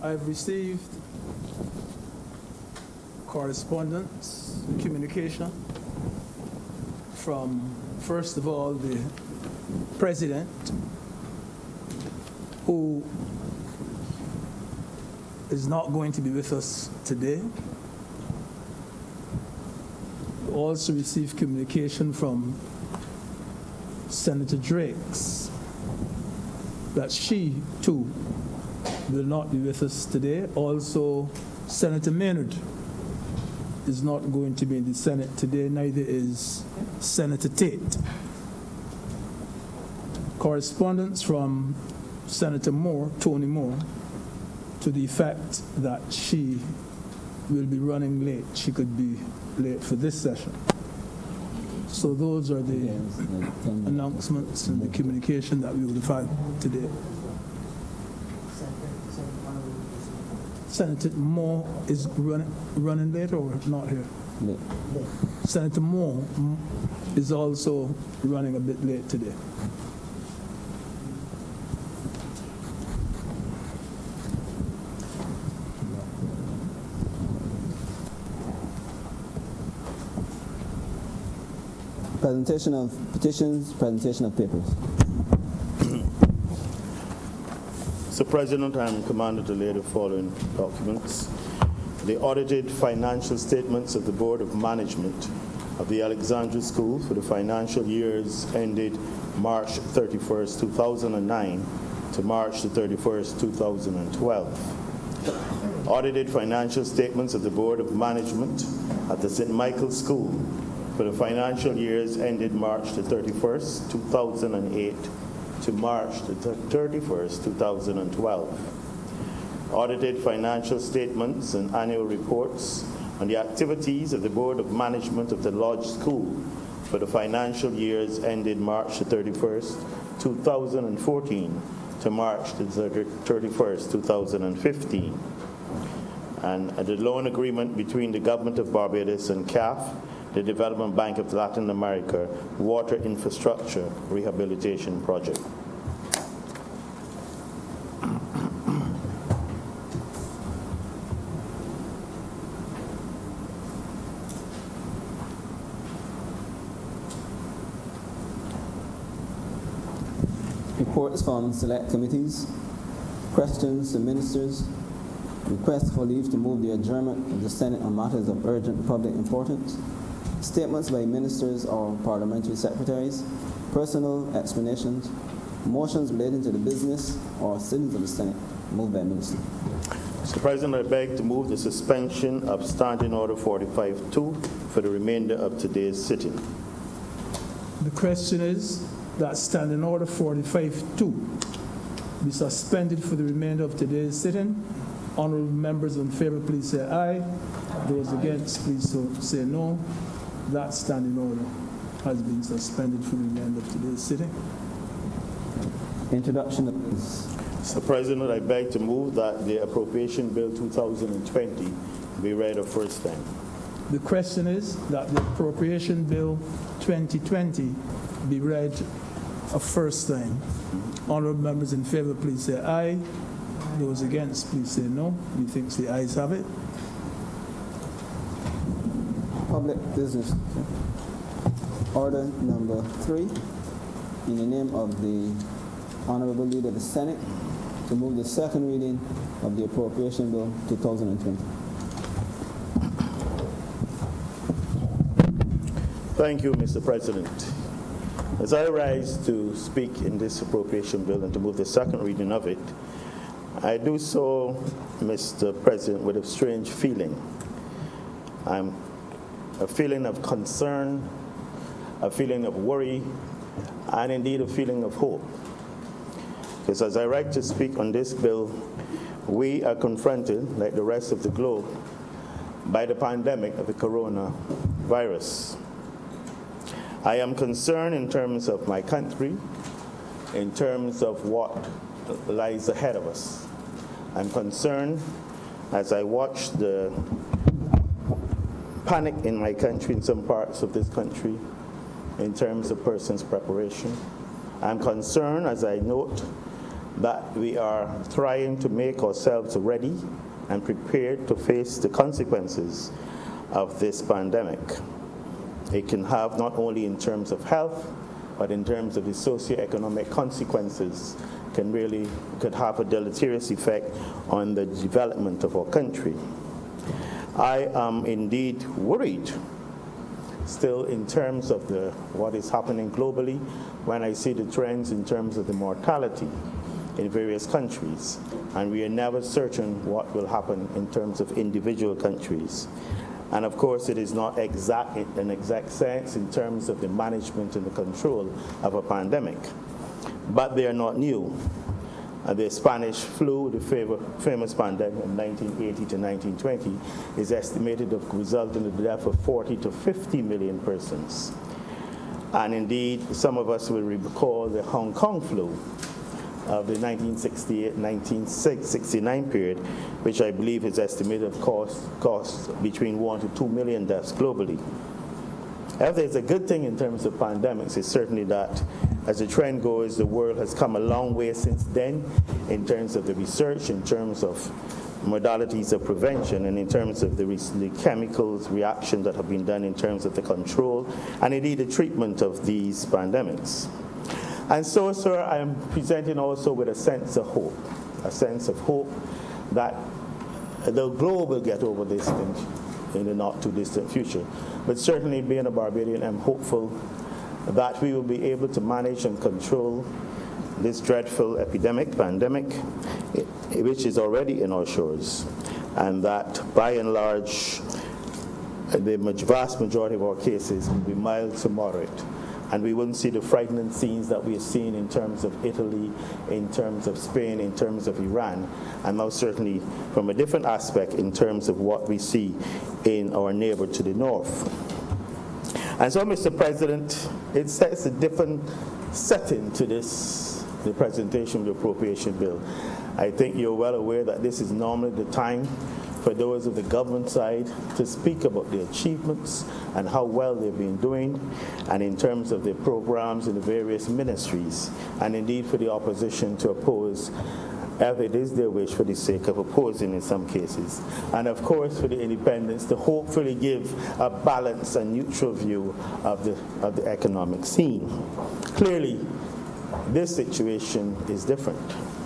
I've received correspondence, communication from, first of all, the president, who is not going to be with us today. We also received communication from Senator Drakes that she, too, will not be with us today. Also, Senator Maynard is not going to be in the Senate today, neither is Senator Tate. Correspondence from Senator Moore, Tony Moore, to the effect that she will be running late. She could be late for this session. So those are the announcements and the communication that we would have had today. Senator Moore is running late or not here? Late. Senator Moore is also running a bit late today. Presentation of petitions, presentation of papers. Mr. President, I am commanded to lay the following documents. The audited financial statements of the Board of Management of the Alexandria School for the financial years ended March 31st, 2009 to March the 31st, 2012. Audited financial statements of the Board of Management at the St. Michael's School for the financial years ended March the 31st, 2008 to March the 31st, 2012. Audited financial statements and annual reports on the activities of the Board of Management of the Lodge School for the financial years ended March the 31st, 2014 to March the 31st, 2015. And the loan agreement between the Government of Barbados and CAF, the Development Bank of Latin America Water Infrastructure Rehabilitation Project. Reports from select committees, questions to ministers, request for leave to move the adjournment of the Senate on matters of urgent public importance, statements by ministers or parliamentary secretaries, personal explanations, motions relating to the business or sittings of the Senate, moved by minister. Mr. President, I beg to move the suspension of Standing Order 45-2 for the remainder of today's sitting. The question is that Standing Order 45-2 be suspended for the remainder of today's sitting. Honorable members in favor, please say aye. Those against, please say no. That standing order has been suspended for the remainder of today's sitting. Introduction of Mr. President, I beg to move that the Appropriation Bill 2020 be read a first time. The question is that the Appropriation Bill 2020 be read a first time. Honorable members in favor, please say aye. Those against, please say no. Methinks the ayes have it. public business. Order number 3, in the name of the Honorable Leader of the Senate, to move the second reading of the Appropriation Bill 2020. Thank you, Mr. President. As I rise to speak in this appropriation bill and to move the second reading of it, I do so, Mr. President, with a strange feeling. I'm a feeling of concern, a feeling of worry, and indeed a feeling of hope. Because as I rise to speak on this bill, we are confronted, like the rest of the globe, by the pandemic of the coronavirus. I am concerned in terms of my country, in terms of what lies ahead of us. I'm concerned as I watch the panic in my country, in some parts of this country, in terms of persons' preparation. I'm concerned as I note that we are trying to make ourselves ready and prepared to face the consequences of this pandemic. It can have not only in terms of health, but in terms of the socioeconomic consequences could have a deleterious effect on the development of our country. I am indeed worried still in terms of what is happening globally when I see the trends in terms of the mortality in various countries, and we are never certain what will happen in terms of individual countries. And of course, it is not an exact science in terms of the management and the control of a pandemic, but they are not new. The Spanish flu, the famous pandemic in 1980 to 1920, is estimated to result in the death of 40 to 50 million persons. And indeed, some of us will recall the Hong Kong flu of the 1968-1969 period, which I believe is estimated to cost between 1 to 2 million deaths globally. If there's a good thing in terms of pandemics, it's certainly that, as the trend goes, the world has come a long way since then in terms of the research, in terms of modalities of prevention, and in terms of the chemicals reactions that have been done in terms of the control and indeed the treatment of these pandemics. And so, sir, I am presenting also with a sense of hope that the globe will get over this thing in the not too distant future. But certainly, being a Barbadian, I'm hopeful that we will be able to manage and control this dreadful pandemic, which is already in our shores, and that by and large, the vast majority of our cases will be mild to moderate. And we wouldn't see the frightening scenes that we are seeing in terms of Italy, in terms of Spain, in terms of Iran, and most certainly from a different aspect in terms of what we see in our neighbor to the north. And so, Mr. President, it sets a different setting to the presentation of the appropriation bill. I think you're well aware that this is normally the time for those of the government side to speak about their achievements and how well they've been doing, and in terms of their programs in the various ministries, and indeed for the opposition to oppose if it is their wish for the sake of opposing in some cases. And of course for the independents to hopefully give a balanced and neutral view of the economic scene. Clearly, this situation is different,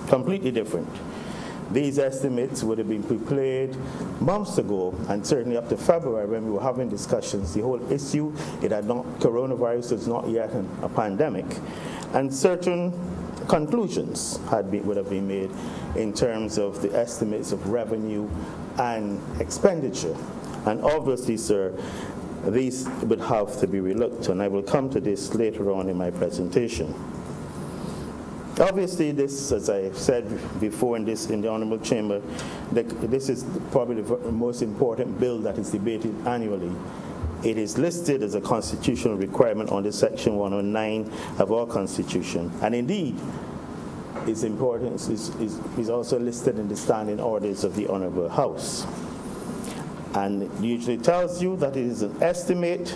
completely different. These estimates would have been prepared months ago, and certainly up to February when we were having discussions. The whole issue, coronavirus is not yet a pandemic, and certain conclusions would have been made in terms of the estimates of revenue and expenditure. And obviously, sir, these would have to be relooked, and I will come to this later on in my presentation. Obviously, this, as I said before in the Honourable Chamber, this is probably the most important bill that is debated annually. It is listed as a constitutional requirement under Section 109 of our Constitution, and indeed, its importance is also listed in the standing orders of the Honourable House. And it usually tells you that it is an estimate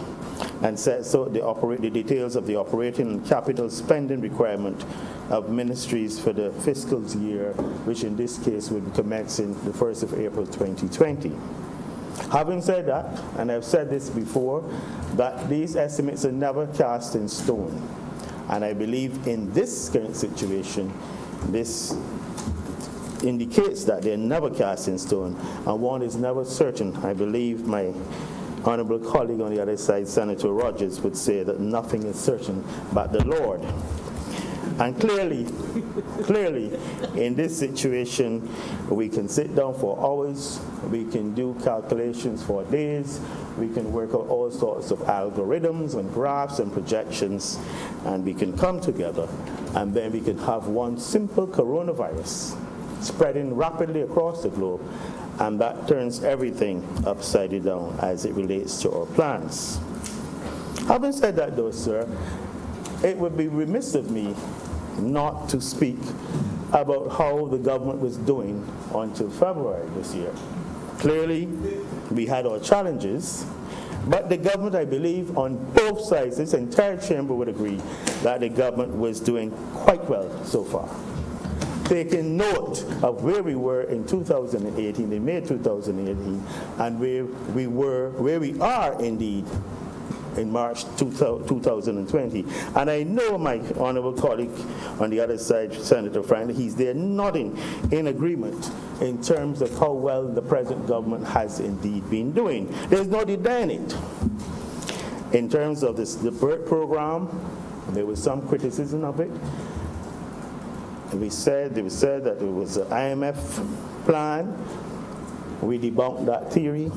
and says so the details of the operating and capital spending requirement of ministries for the fiscal year, which in this case would be commencing the 1st of April 2020. Having said that, and I've said this before, that these estimates are never cast in stone. And I believe in this current situation, this indicates that they're never cast in stone, and one is never certain. I believe my honorable colleague on the other side, Senator Rogers, would say that nothing is certain but the Lord. And clearly, in this situation, we can sit down for hours, we can do calculations for days, we can work out all sorts of algorithms and graphs and projections, and we can come together, and then we can have one simple coronavirus spreading rapidly across the globe, and that turns everything upside down as it relates to our plans. Having said that, though, sir, it would be remiss of me not to speak about how the government was doing until February this year. Clearly, we had our challenges, but the government, I believe, on both sides, this entire chamber would agree that the government was doing quite well so far. taking note of where we were in 2018, in May 2018, and where we are indeed in March 2020. And I know my honorable colleague on the other side, Senator Franklin, he's there nodding in agreement in terms of how well the present government has indeed been doing. There's no denying it. In terms of the BERT program, there was some criticism of it. They said that it was an IMF plan. We debunked that theory.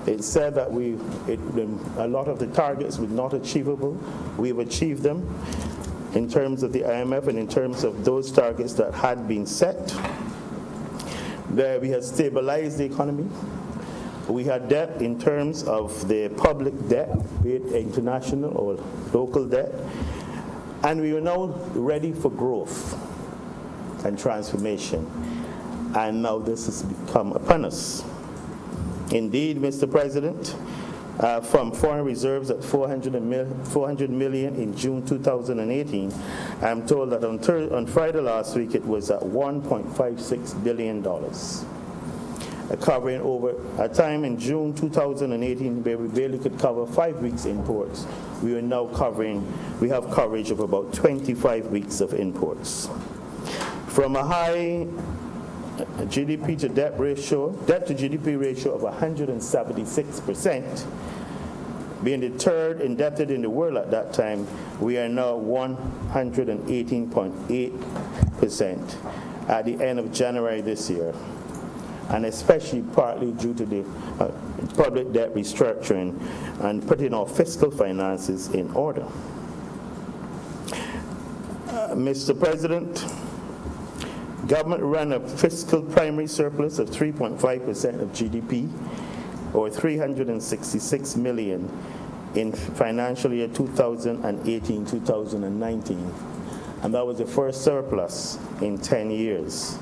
It said that a lot of the targets were not achievable. We've achieved them in terms of the IMF and in terms of those targets that had been set. There we had stabilized the economy. We had debt in terms of the public debt, be it international or local debt. And we were now ready for growth and transformation. And now this has become upon us. Indeed, Mr. President, from foreign reserves at $400 million in June 2018, I'm told that on Friday last week it was at $1.56 billion, covering over a time in June 2018 where we barely could cover 5 weeks imports. We have coverage of about 25 weeks of imports. From a high GDP to debt to GDP ratio of 176%, being the third indebted in the world at that time, we are now 118.8% at the end of January this year, and especially partly due to the public debt restructuring and putting our fiscal finances in order. Mr. President, government ran a fiscal primary surplus of 3.5% of GDP, or $366 million in financial year 2018-2019. And that was the first surplus in 10 years.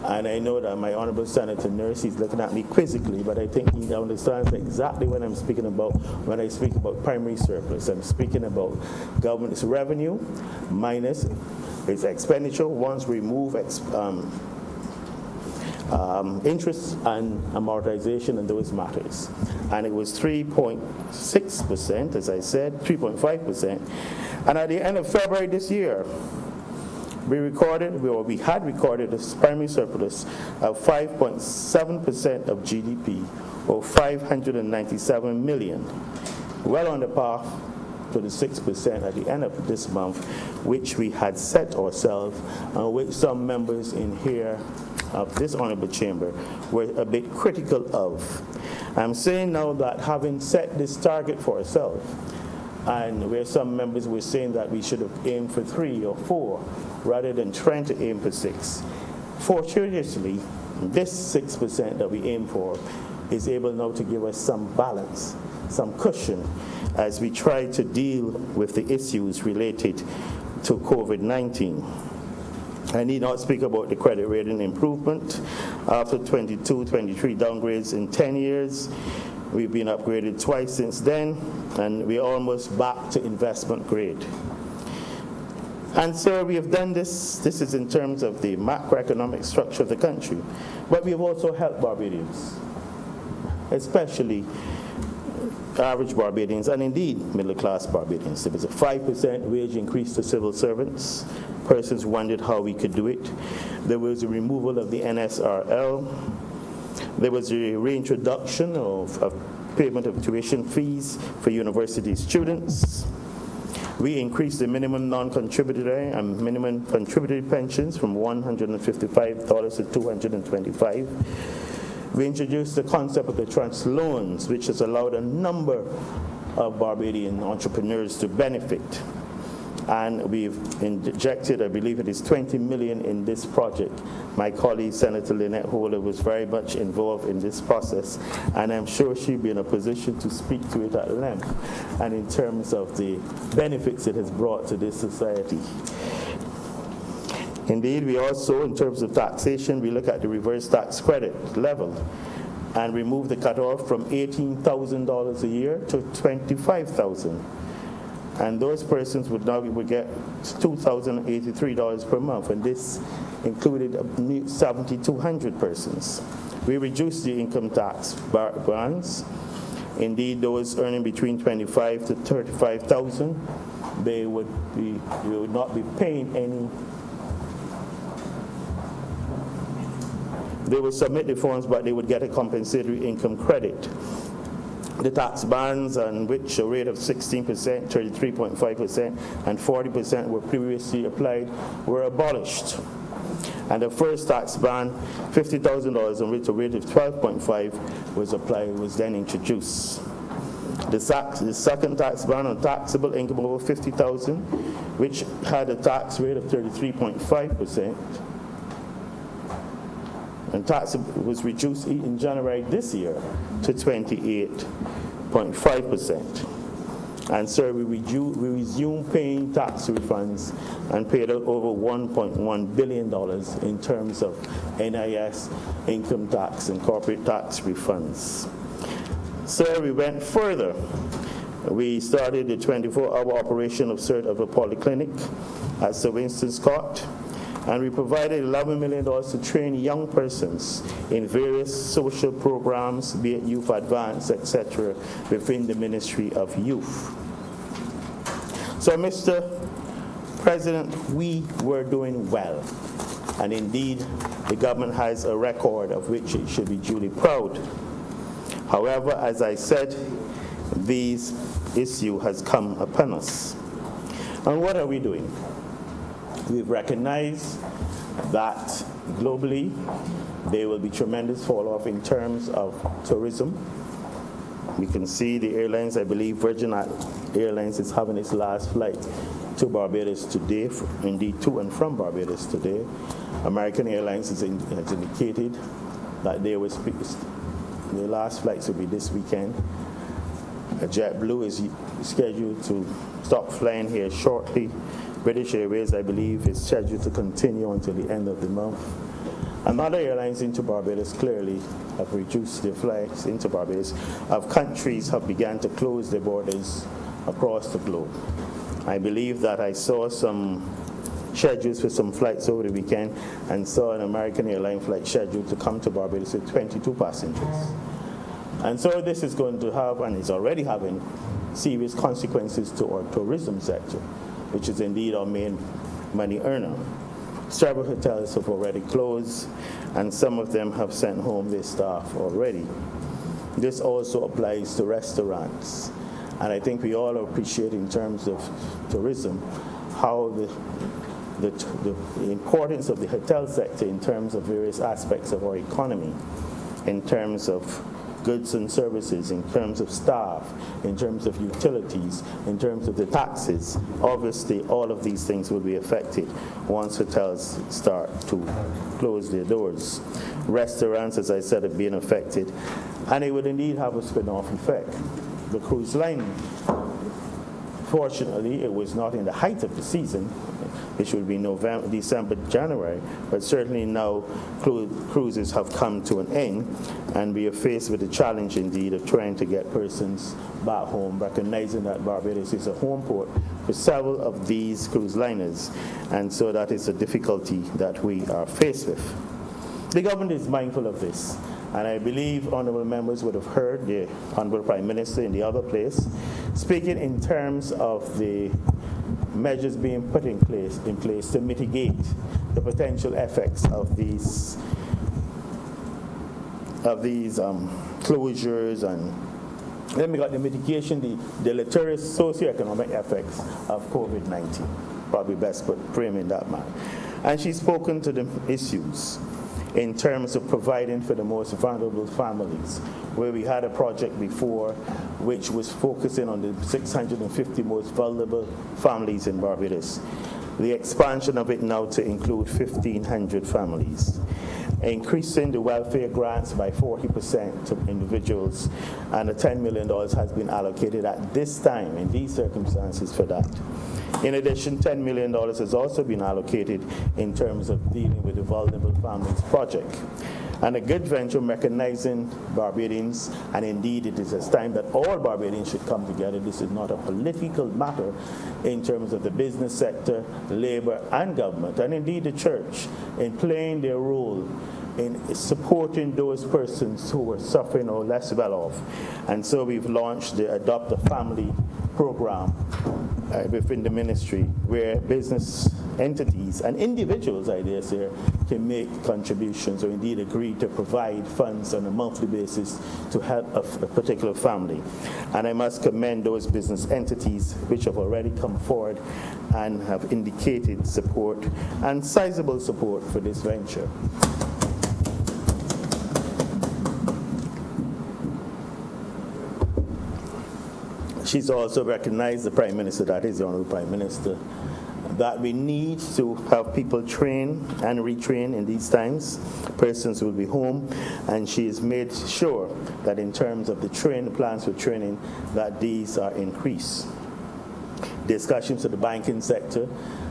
And I know that my honorable Senator Nurse, he's looking at me quizzically, but I think he understands exactly what I'm speaking about when I speak about primary surplus. I'm speaking about government's revenue minus its expenditure once we remove interest and amortization and those matters. And it was 3.6%, as I said, 3.5%. And at the end of February this year, we had recorded a primary surplus of 5.7% of GDP, or $597 million, well on the path to the 6% at the end of this month, which we had set ourselves, which some members in here of this honorable chamber were a bit critical of. I'm saying now that having set this target for ourselves, and where some members were saying that we should have aimed for 3 or 4 rather than trying to aim for 6. Fortuitously, this 6% that we aim for is able now to give us some balance, some cushion, as we try to deal with the issues related to COVID-19. I need not speak about the credit rating improvement. After 22, 23 downgrades in 10 years, we've been upgraded twice since then, and we're almost back to investment grade. And so we have done this. This is in terms of the macroeconomic structure of the country. But we have also helped Barbadians, especially average Barbadians, and indeed middle-class Barbadians. There was a 5% wage increase to civil servants. Persons wondered how we could do it. There was a removal of the NSRL. There was a reintroduction of payment of tuition fees for university students. We increased the minimum non-contributory and minimum contributory pensions from $155 to $225. We introduced the concept of the trust loans, which has allowed a number of Barbadian entrepreneurs to benefit. And we've injected, I believe it is $20 million in this project. My colleague, Senator Lynette Holder, was very much involved in this process, and I'm sure she'll be in a position to speak to it at length, and in terms of the benefits it has brought to this society. Indeed, we also, in terms of taxation, we look at the reverse tax credit level and remove the cutoff from $18,000 a year to $25,000. and those persons would get $2,083 per month, and this included 7,200 persons. We reduced the income tax bands. Indeed, those earning between $25,000 to $35,000, they would not be paying any. They would submit the forms, but they would get a compensatory income credit. The tax bands on which a rate of 16%, 33.5%, and 40% were previously applied were abolished. And the first tax band, $50,000, on which a rate of 12.5% was then introduced. The second tax band on taxable income over $50,000, which had a tax rate of 33.5%, and tax was reduced in January this year to 28.5%. And so we resumed paying tax refunds and paid out over $1.1 billion in terms of NIS, income tax, and corporate tax refunds. So we went further. We started the 24-hour operation of a polyclinic at Sir Winston Scott, and we provided $11 million to train young persons in various social programs, be it Youth Advance, etc., within the Ministry of Youth. So, Mr. President, we were doing well, and indeed, the government has a record of which it should be duly proud. However, as I said, this issue has come upon us. And what are we doing? We've recognized that globally there will be tremendous fall-off in terms of tourism. We can see the airlines, I believe Virgin Airlines is having its last flight to Barbados today, indeed to and from Barbados today. American Airlines has indicated that their last flights will be this weekend. JetBlue is scheduled to stop flying here shortly. British Airways, I believe, is scheduled to continue until the end of the month. And other airlines into Barbados clearly have reduced their flights into Barbados. Countries have begun to close their borders across the globe. I believe that I saw some schedules for some flights over the weekend and saw an American airline flight scheduled to come to Barbados with 22 passengers. And so this is going to have, and is already having, serious consequences to our tourism sector, which is indeed our main money earner. Several hotels have already closed, and some of them have sent home their staff already. This also applies to restaurants. And I think we all appreciate in terms of tourism how the importance of the hotel sector in terms of various aspects of our economy, in terms of goods and services, in terms of staff, in terms of utilities, in terms of the taxes. Obviously, all of these things will be affected once hotels start to close their doors. Restaurants, as I said, are being affected, and it would indeed have a spin-off effect. The cruise line, fortunately, it was not in the height of the season, which would be November, December, January, but certainly now cruises have come to an end, and we are faced with the challenge indeed of trying to get persons back home, recognizing that Barbados is a home port for several of these cruise liners, and so that is a difficulty that we are faced with. The government is mindful of this, and I believe honorable members would have heard the Honorable Prime Minister in the other place speaking in terms of the measures being put in place to mitigate the potential effects of these closures, and then we got the mitigation, the deleterious socioeconomic effects of COVID-19. Probably best put frame in that manner. And she's spoken to the issues in terms of providing for the most vulnerable families, where we had a project before which was focusing on the 650 most vulnerable families in Barbados. The expansion of it now to include 1,500 families. Increasing the welfare grants by 40% to individuals, and the $10 million has been allocated at this time, in these circumstances, for that. In addition, $10 million has also been allocated in terms of dealing with the Vulnerable Families Project. And a good venture recognizing Barbadians, and indeed it is a time that all Barbadians should come together. This is not a political matter in terms of the business sector, labor, and government, and indeed the church, in playing their role in supporting those persons who were suffering or less well off. And so we've launched the Adoptive Family program within the ministry, where business entities and individuals, I dare say, can make contributions or indeed agree to provide funds on a monthly basis to help a particular family. And I must commend those business entities which have already come forward and have indicated support and sizable support for this venture. She's also recognized, the Prime Minister, that is the Honorable Prime Minister, that we need to have people train and retrain in these times. Persons will be home, and she has made sure that in terms of the plans for training, that these are increased. Discussions with the banking sector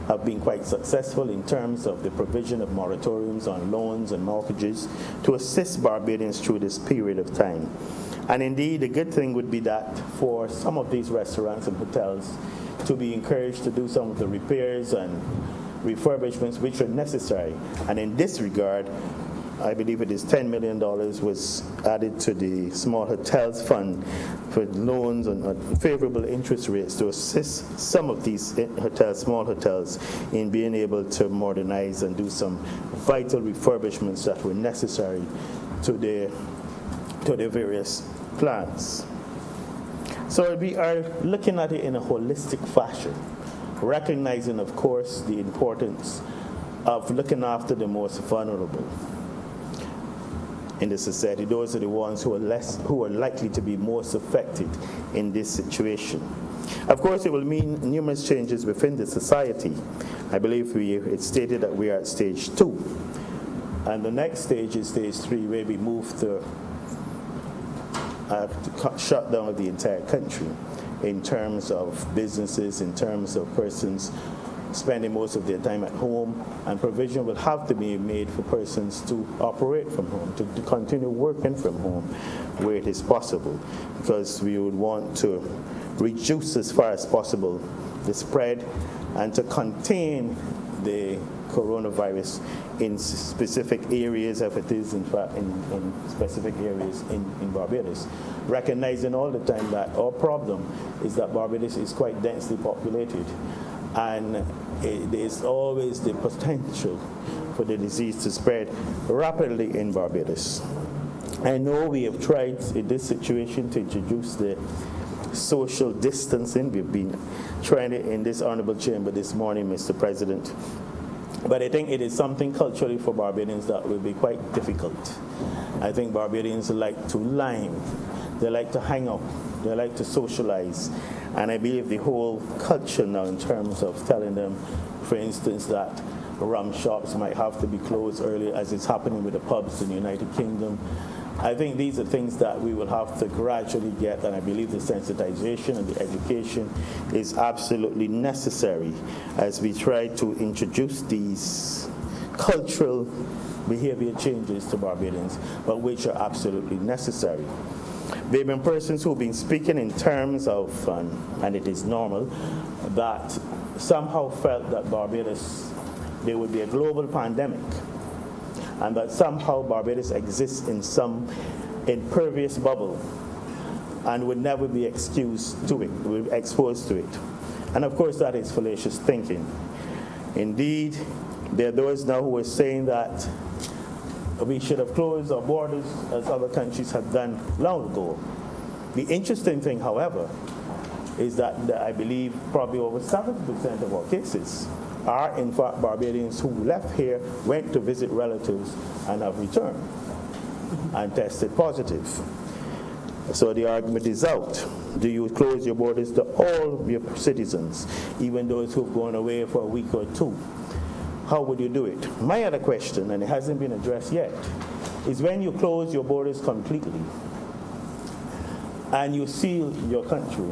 have been quite successful in terms of the provision of moratoriums on loans and mortgages to assist Barbadians through this period of time. And indeed, the good thing would be that for some of these restaurants and hotels to be encouraged to do some of the repairs and refurbishments which are necessary. And in this regard, I believe it is $10 million was added to the Small Hotels Fund for loans on favorable interest rates to assist some of these hotels, small hotels, in being able to modernize and do some vital refurbishments that were necessary to their various plans. So we are looking at it in a holistic fashion, recognizing, of course, the importance of looking after the most vulnerable in the society. Those are the ones who are likely to be most affected in this situation. Of course, it will mean numerous changes within the society. I believe it's stated that we are at stage 2. And the next stage is stage 3, where we move to shut down the entire country in terms of businesses, in terms of persons spending most of their time at home, and provision will have to be made for persons to operate from home, to continue working from home where it is possible, because we would want to reduce as far as possible the spread and to contain the coronavirus in specific areas, if it is in fact in specific areas in Barbados, recognizing all the time that our problem is that Barbados is quite densely populated, and there's always the potential for the disease to spread rapidly in Barbados. I know we have tried in this situation to introduce the social distancing. We've been trying it in this honorable chamber this morning, Mr. President. But I think it is something culturally for Barbadians that will be quite difficult. I think Barbadians like to lime, they like to hang out, they like to socialize. And I believe the whole culture now in terms of telling them, for instance, that rum shops might have to be closed early, as is happening with the pubs in the United Kingdom. I think these are things that we will have to gradually get, and I believe the sensitization and the education is absolutely necessary as we try to introduce these cultural behavior changes to Barbadians, but which are absolutely necessary. There have been persons who have been speaking in terms of, and it is normal, that somehow felt that Barbados, there would be a global pandemic, and that somehow Barbados exists in some impervious bubble and would never be exposed to it. And of course, that is fallacious thinking. Indeed, there are those now who are saying that we should have closed our borders as other countries have done long ago. The interesting thing, however, is that I believe probably over 70% of our cases are in fact Barbadians who left here, went to visit relatives, and have returned and tested positive. So the argument is out. Do you close your borders to all your citizens, even those who've gone away for a week or two? How would you do it? My other question, and it hasn't been addressed yet, is when you close your borders completely and you seal your country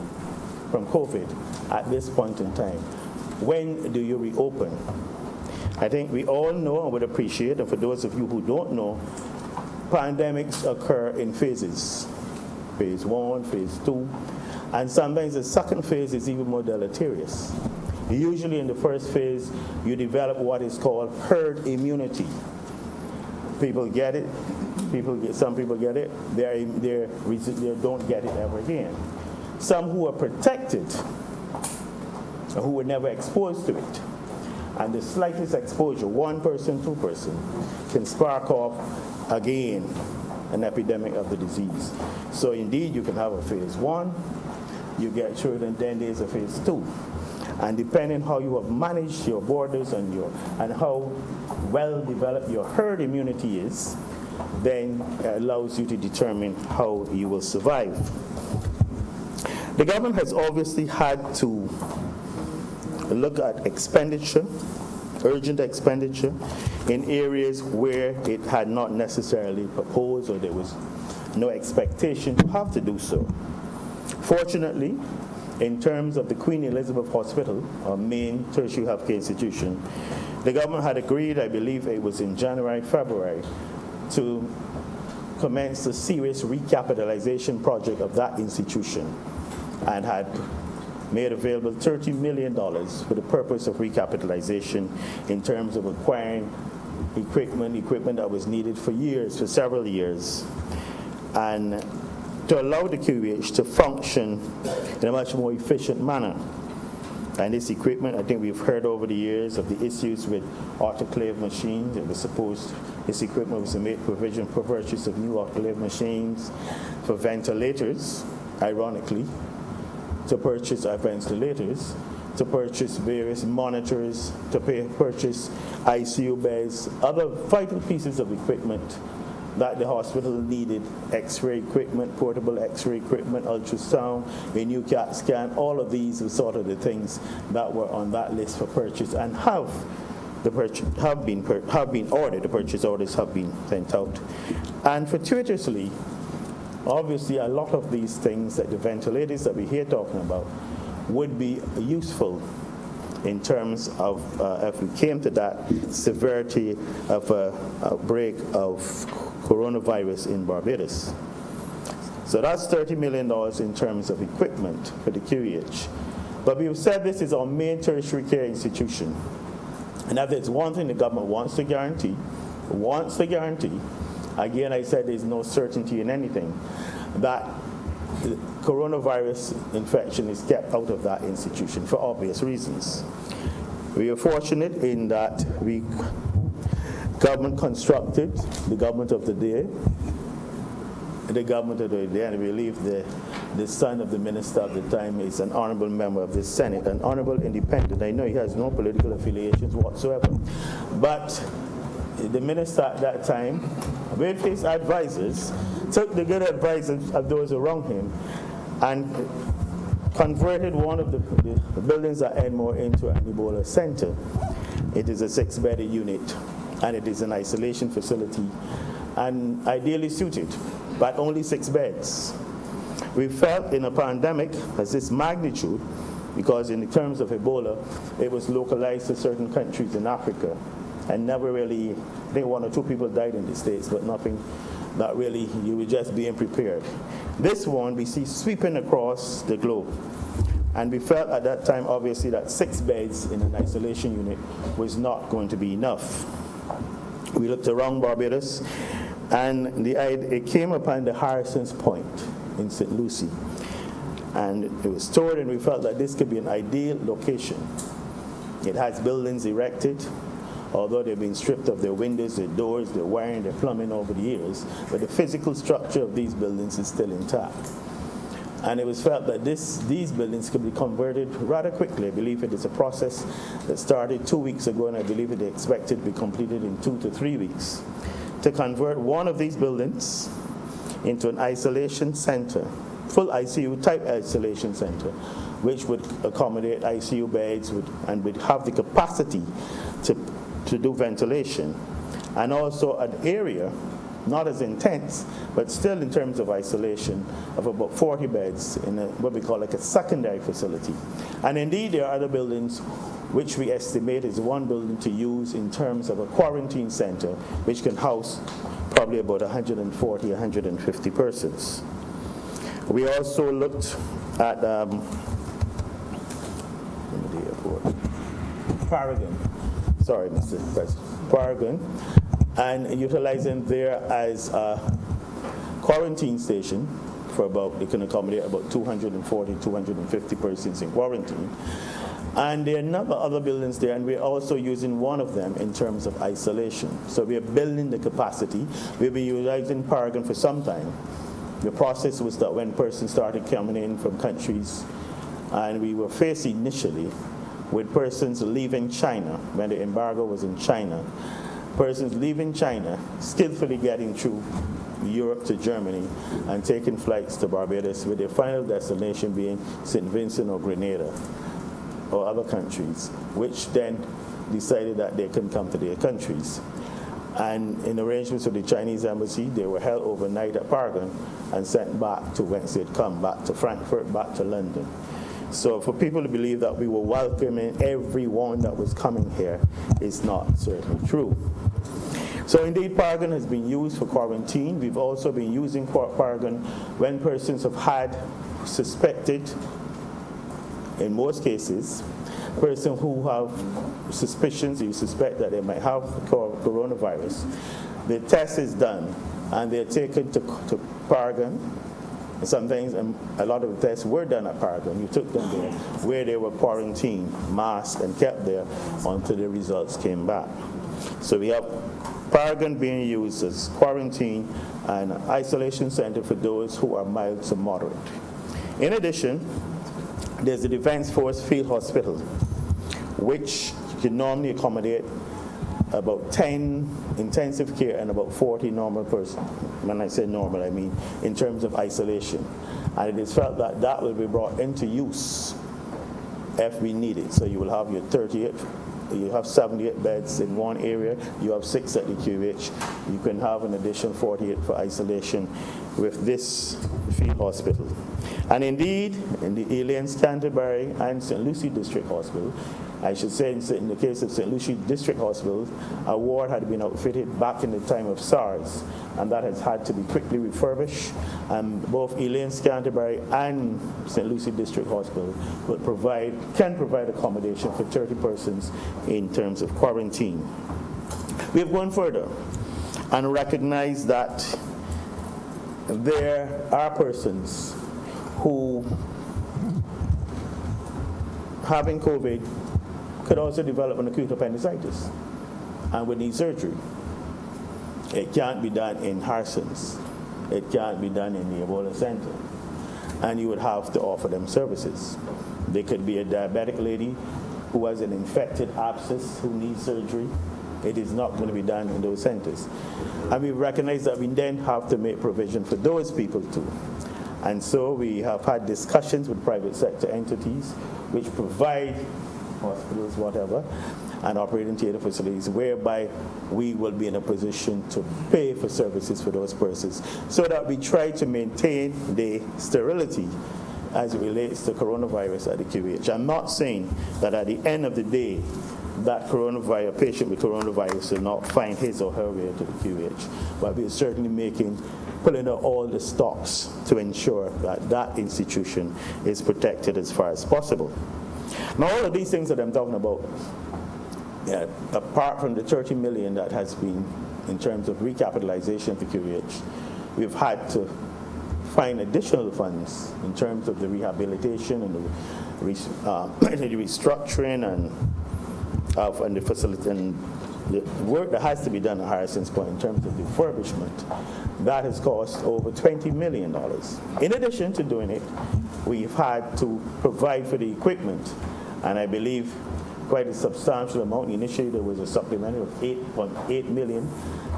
from COVID at this point in time, when do you reopen? I think we all know and would appreciate, and for those of you who don't know, pandemics occur in phases. Phase 1, phase 2, and sometimes the second phase is even more deleterious. Usually in the first phase, you develop what is called herd immunity. People get it, some people get it, they don't get it ever again. Some who are protected, who were never exposed to it, and the slightest exposure, 1 person, 2 person, can spark off again an epidemic of the disease. So indeed, you can have a phase 1, you get through it, and then there's a phase 2. And depending how you have managed your borders and how well developed your herd immunity is, then it allows you to determine how you will survive. The government has obviously had to look at expenditure, urgent expenditure, in areas where it had not necessarily proposed or there was no expectation to have to do so. Fortunately, in terms of the Queen Elizabeth Hospital, our main tertiary healthcare institution, the government had agreed, I believe it was in January, February, to commence a serious recapitalization project of that institution and had made available $30 million for the purpose of recapitalization in terms of acquiring equipment that was needed for several years, and to allow the QEH to function in a much more efficient manner. And this equipment, I think we've heard over the years of the issues with autoclave machines. This equipment was to make provision for purchase of new autoclave machines, for ventilators, ironically, to purchase ventilators, to purchase various monitors, to purchase ICU beds, other vital pieces of equipment that the hospital needed: X-ray equipment, portable X-ray equipment, ultrasound, a new CAT scan. All of these are sort of the things that were on that list for purchase and have been ordered. The purchase orders have been sent out. And fortuitously, obviously, a lot of these things, like the ventilators that we're here talking about, would be useful in terms of if we came to that severity of a outbreak of coronavirus in Barbados. So that's $30 million in terms of equipment for the QEH. But we've said this is our main tertiary care institution. And if there's one thing the government wants to guarantee, again, I said there's no certainty in anything, that the coronavirus infection is kept out of that institution for obvious reasons. We are fortunate in that government constructed the government of the day, and I believe the son of the minister of the time is an honorable member of the Senate, an honorable independent. I know he has no political affiliations whatsoever, but the minister at that time, with his advisors, took the good advice of those around him and converted one of the buildings at Enmore into an Ebola center. It is a 6-bedded unit, and it is an isolation facility, and ideally suited, but only 6 beds. We felt in a pandemic as this magnitude, because in terms of Ebola, it was localized to certain countries in Africa, and never really, I think 1 or 2 people died in the States, but nothing that really, you were just being prepared. This one we see sweeping across the globe. And we felt at that time, obviously, that 6 beds in an isolation unit was not going to be enough. We looked around Barbados, and it came upon the Harrison's Point in St. Lucie. And it was toured, and we felt that this could be an ideal location. It has buildings erected, although they've been stripped of their windows, their doors, their wiring, their plumbing over the years, but the physical structure of these buildings is still intact. And it was felt that these buildings could be converted rather quickly. I believe it is a process that started 2 weeks ago, and I believe it is expected to be completed in 2 to 3 weeks, to convert one of these buildings into an isolation center, full ICU type isolation center, which would accommodate ICU beds and would have the capacity to do ventilation, and also an area, not as intense, but still in terms of isolation, of about 40 beds in what we call like a secondary facility. And indeed, there are other buildings which we estimate is one building to use in terms of a quarantine center, which can house probably about 140, 150 persons. We also looked at Paragon, sorry, Mr. President, Paragon, and utilizing there as a quarantine station for it can accommodate about 240, 250 persons in quarantine. And there are a number of other buildings there, and we're also using one of them in terms of isolation. So we're building the capacity. We've been utilizing Paragon for some time. The process was that when persons started coming in from countries, and we were faced initially with persons leaving China, when the embargo was in China, persons leaving China, skillfully getting through Europe to Germany and taking flights to Barbados, with their final destination being St. Vincent or Grenada or other countries, which then decided that they couldn't come to their countries. And in arrangements with the Chinese embassy, they were held overnight at Paragon and sent back to whence they'd come, back to Frankfurt, back to London. So for people to believe that we were welcoming everyone that was coming here is not certainly true. So indeed, Paragon has been used for quarantine. We've also been using Paragon when persons have had suspected, in most cases, persons who have suspicions, you suspect that they might have coronavirus. The test is done, and they're taken to Paragon. Sometimes a lot of the tests were done at Paragon. You took them there, where they were quarantined, masked, and kept there until the results came back. So we have Paragon being used as quarantine and isolation center for those who are mild to moderate. In addition, there's the Defense Force Field Hospital, which can normally accommodate about 10 intensive care and about 40 normal persons. When I say normal, I mean in terms of isolation. And it is felt that that will be brought into use if we need it. So you will have your 38, you have 78 beds in one area, you have 6 at the QH. You can have an additional 48 for isolation with this field hospital. And indeed, in the Aliens, Canterbury, and St. Lucie District Hospital, I should say in the case of St. Lucie District Hospital, a ward had been outfitted back in the time of SARS, and that has had to be quickly refurbished. And both Aliens, Canterbury, and St. Lucie District Hospital can provide accommodation for 30 persons in terms of quarantine. We have gone further and recognized that there are persons who, having COVID, could also develop an acute appendicitis and would need surgery. It can't be done in Harson's. It can't be done in the Ebola Center. And you would have to offer them services. There could be a diabetic lady who has an infected abscess who needs surgery. It is not going to be done in those centers. And we recognize that we then have to make provision for those people too. And so we have had discussions with private sector entities which provide hospitals, whatever, and operating theater facilities, whereby we will be in a position to pay for services for those persons, so that we try to maintain the sterility as it relates to coronavirus at the QH. I'm not saying that at the end of the day, that patient with coronavirus will not find his or her way to the QH, but we're certainly pulling out all the stops to ensure that that institution is protected as far as possible. Now, all of these things that I'm talking about, apart from the 30 million that has been in terms of recapitalization for QH, we've had to find additional funds in terms of the rehabilitation and the restructuring and the facility and the work that has to be done at Harrison's Point in terms of refurbishment. That has cost over $20 million. In addition to doing it, we've had to provide for the equipment, and I believe quite a substantial amount. Initially, there was a supplementary of $8.8 million,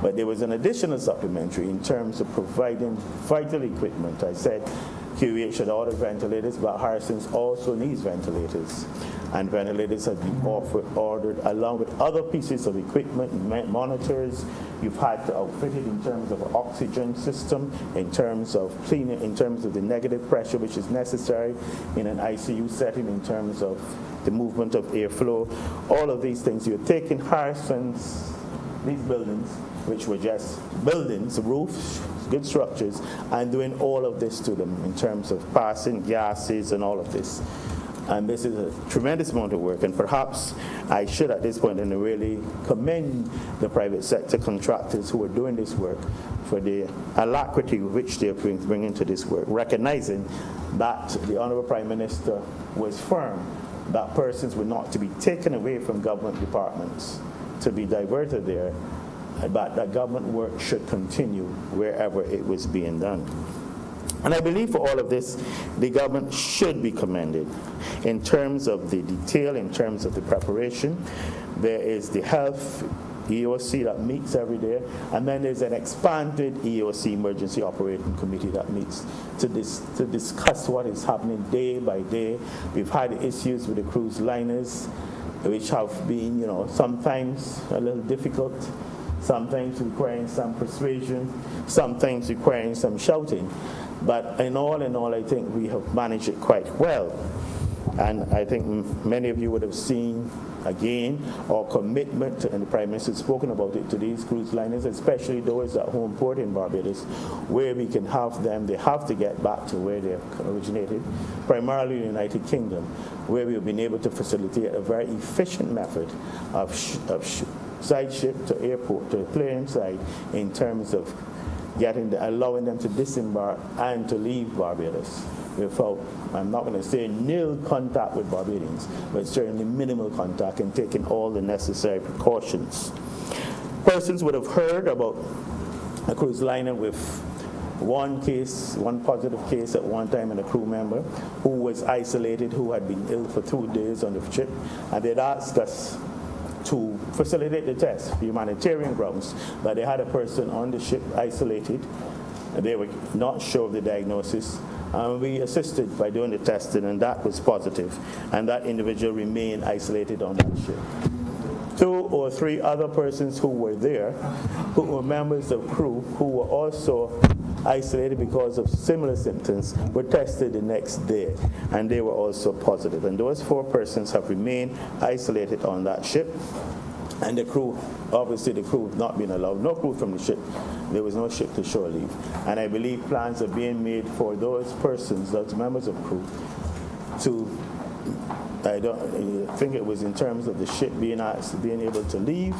but there was an additional supplementary in terms of providing vital equipment. I said QH should order ventilators, but Harrison's also needs ventilators. and ventilators have been ordered, along with other pieces of equipment, monitors. You've had to outfit it in terms of an oxygen system, in terms of cleaning, in terms of the negative pressure which is necessary in an ICU setting, in terms of the movement of airflow. All of these things. You're taking Harrison's, these buildings, which were just buildings, roofs, good structures, and doing all of this to them in terms of passing gases and all of this. And this is a tremendous amount of work, and perhaps I should at this point really commend the private sector contractors who are doing this work for the alacrity with which they are bringing to this work, recognizing that the Honorable Prime Minister was firm that persons were not to be taken away from government departments to be diverted there, but that government work should continue wherever it was being done. And I believe for all of this, the government should be commended in terms of the detail, in terms of the preparation. There is the health EOC that meets every day, and then there's an expanded EOC Emergency Operating Committee that meets to discuss what is happening day by day. We've had issues with the cruise liners, which have been, sometimes a little difficult, sometimes requiring some persuasion, sometimes requiring some shouting. But in all, I think we have managed it quite well. And I think many of you would have seen, again, our commitment, and the Prime Minister has spoken about it, to these cruise liners, especially those at home port in Barbados, where we can have them. They have to get back to where they originated, primarily the United Kingdom, where we've been able to facilitate a very efficient method of side ship to airport, to plane side, in terms of allowing them to disembark and to leave Barbados without, I'm not going to say nil contact with Barbadians, but certainly minimal contact, and taking all the necessary precautions. Persons would have heard about a cruise liner with one positive case at one time, and a crew member who was isolated, who had been ill for 2 days on the ship, and they'd asked us to facilitate the test for humanitarian grounds, but they had a person on the ship isolated. They were not sure of the diagnosis, and we assisted by doing the testing, and that was positive, and that individual remained isolated on that ship. 2 or 3 other persons who were there, who were members of crew, who were also isolated because of similar symptoms, were tested the next day, and they were also positive. And those 4 persons have remained isolated on that ship. And the crew, obviously the crew have not been allowed, no crew from the ship. There was no ship to shore leave. And I believe plans are being made for those persons, those members of crew, to, I think it was in terms of the ship being able to leave,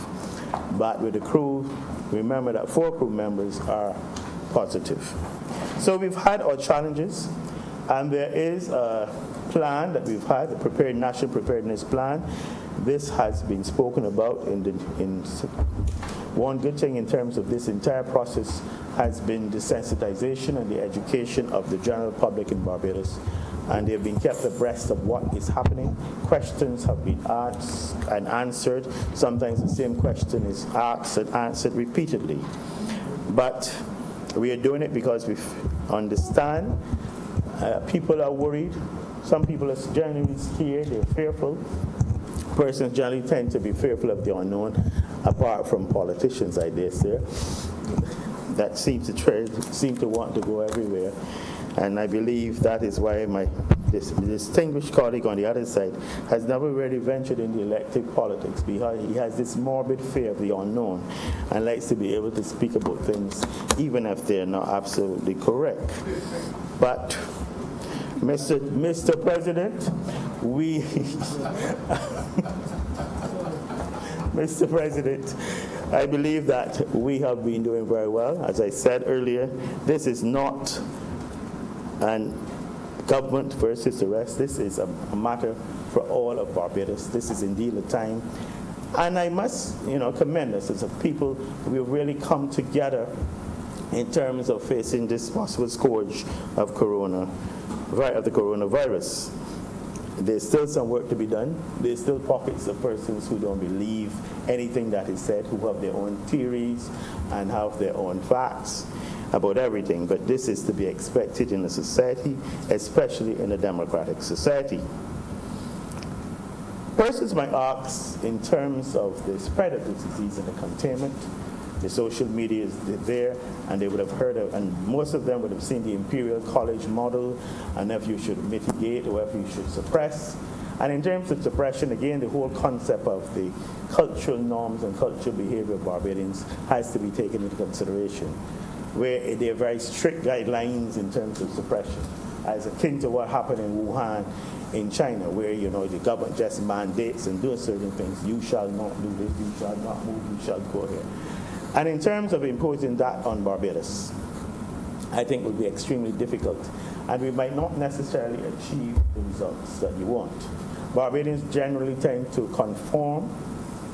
but with the crew, remember that 4 crew members are positive. So we've had our challenges, and there is a plan that we've had, a national preparedness plan. This has been spoken about one good thing in terms of this entire process has been the sensitization and the education of the general public in Barbados, and they've been kept abreast of what is happening. Questions have been asked and answered. Sometimes the same question is asked and answered repeatedly. But we are doing it because we understand people are worried. Some people are genuinely scared, they're fearful. Persons generally tend to be fearful of the unknown, apart from politicians, I dare say, that seem to want to go everywhere. And I believe that is why this distinguished colleague on the other side has never really ventured into elective politics, because he has this morbid fear of the unknown and likes to be able to speak about things even if they're not absolutely correct. But Mr. President, Mr. President, I believe that we have been doing very well. As I said earlier, this is not an government versus the rest. This is a matter for all of Barbados. This is indeed a time. And I must, commend us as a people. We've really come together in terms of facing this possible scourge of the coronavirus. There's still some work to be done. There's still pockets of persons who don't believe anything that is said, who have their own theories and have their own facts about everything. But this is to be expected in a society, especially in a democratic society. Persons might ask in terms of the spread of this disease and the containment. The social media is there, and they would have heard of, and most of them would have seen the Imperial College model, and if you should mitigate or if you should suppress. And in terms of suppression, again, the whole concept of the cultural norms and cultural behavior of Barbadians has to be taken into consideration, where there are very strict guidelines in terms of suppression, as akin to what happened in Wuhan in China, where, the government just mandates and doing certain things. You shall not do this, you shall not move, you shall go here. And in terms of imposing that on Barbados, I think would be extremely difficult, and we might not necessarily achieve the results that you want. Barbadians generally tend to conform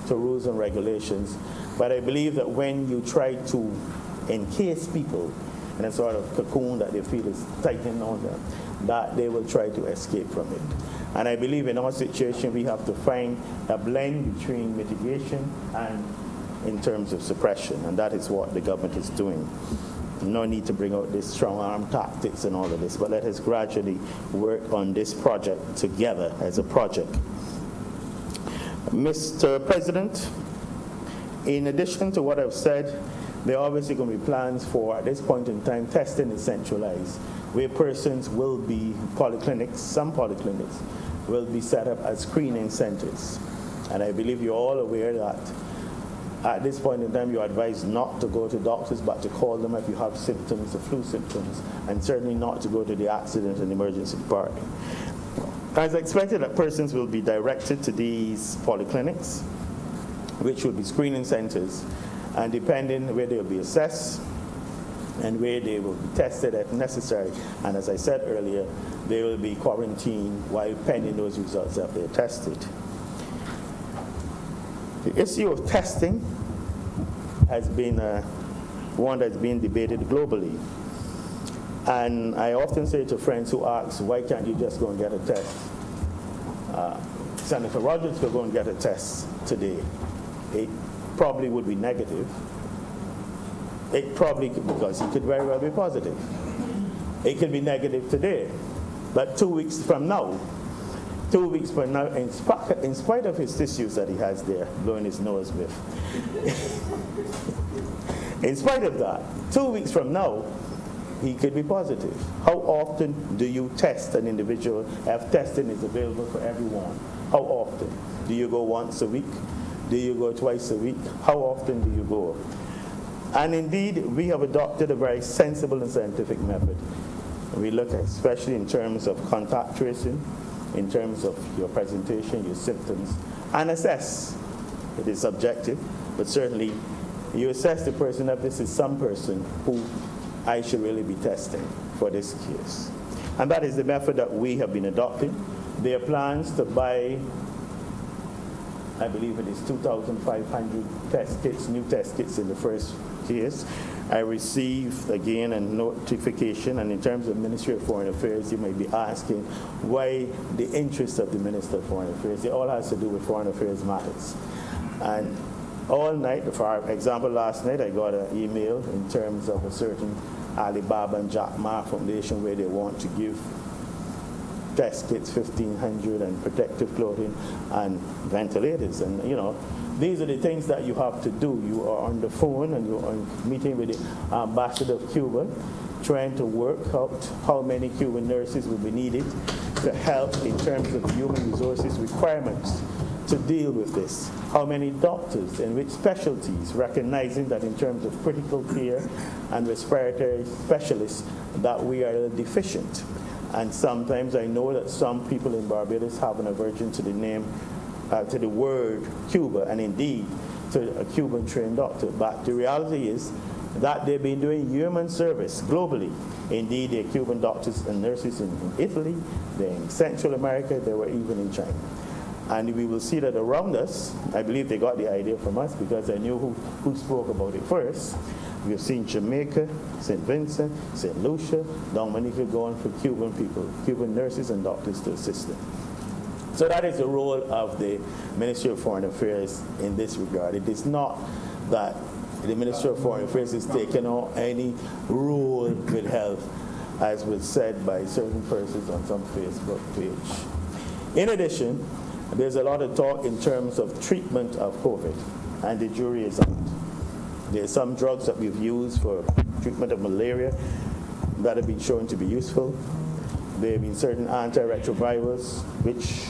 to rules and regulations, but I believe that when you try to encase people in a sort of cocoon that they feel is tightening on them, that they will try to escape from it. And I believe in our situation we have to find a blend between mitigation and in terms of suppression, and that is what the government is doing. No need to bring out this strong arm tactics and all of this, but let us gradually work on this project together as a project. Mr. President, in addition to what I've said, there are obviously going to be plans for, at this point in time, testing is centralized, where persons will be polyclinics, some polyclinics will be set up as screening centers. And I believe you're all aware that at this point in time, you're advised not to go to doctors, but to call them if you have symptoms, the flu symptoms, and certainly not to go to the accident and emergency department. As expected, that persons will be directed to these polyclinics, which will be screening centers, and depending where they'll be assessed and where they will be tested if necessary. And as I said earlier, they will be quarantined while pending those results if they're tested. The issue of testing has been one that's been debated globally. And I often say to friends who ask, why can't you just go and get a test? Senator Rogers could go and get a test today. It probably would be negative. It probably could, because he could very well be positive. It could be negative today. But 2 weeks from now, in spite of his tissues that he has there, blowing his nose with, in spite of that, 2 weeks from now, he could be positive. How often do you test an individual if testing is available for everyone? How often? Do you go once a week? Do you go twice a week? How often do you go? And indeed, we have adopted a very sensible and scientific method. We look at, especially in terms of contact tracing, in terms of your presentation, your symptoms, and assess. It is subjective, but certainly you assess the person if this is some person who I should really be testing for this case. And that is the method that we have been adopting. There are plans to buy, I believe it is 2,500 test kits, new test kits in the first case. I received, again, a notification, and in terms of Ministry of Foreign Affairs, you may be asking why the interest of the Minister of Foreign Affairs. It all has to do with foreign affairs matters. And all night, for example, last night, I got an email in terms of a certain Alibaba and Jack Ma Foundation where they want to give test kits, 1,500, and protective clothing and ventilators. And, these are the things that you have to do. You are on the phone and you're meeting with the ambassador of Cuba, trying to work out how many Cuban nurses will be needed to help in terms of human resources requirements to deal with this. How many doctors and which specialties, recognizing that in terms of critical care and respiratory specialists that we are deficient. And sometimes I know that some people in Barbados have an aversion to the name, to the word Cuba, and indeed to a Cuban-trained doctor. But the reality is that they've been doing human service globally. Indeed, there are Cuban doctors and nurses in Italy, they're in Central America, they were even in China. And we will see that around us, I believe they got the idea from us because I knew who spoke about it first. We've seen Jamaica, St. Vincent, St. Lucia, Dominica going for Cuban people, Cuban nurses and doctors to assist them. So that is the role of the Ministry of Foreign Affairs in this regard. It is not that the Ministry of Foreign Affairs is taking on any role with health, as was said by certain persons on some Facebook page. In addition, There's a lot of talk in terms of treatment of COVID, and the jury is out. There's some drugs that we've used for treatment of malaria that have been shown to be useful. There have been certain antiretrovirals which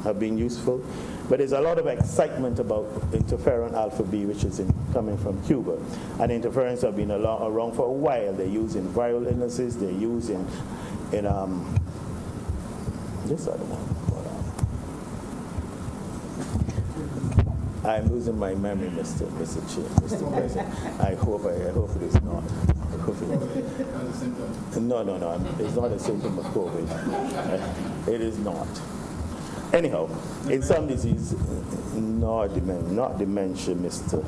have been useful. But there's a lot of excitement about interferon alpha B, which is coming from Cuba. And interferons have been around for a while. They're used in viral illnesses. They're used in this other one. I'm losing my memory, Mr. Chair, Mr. President. I hope it is not. I hope it is. No. It's not a symptom of COVID. It is not. Anyhow, in some disease, not dementia, Mr.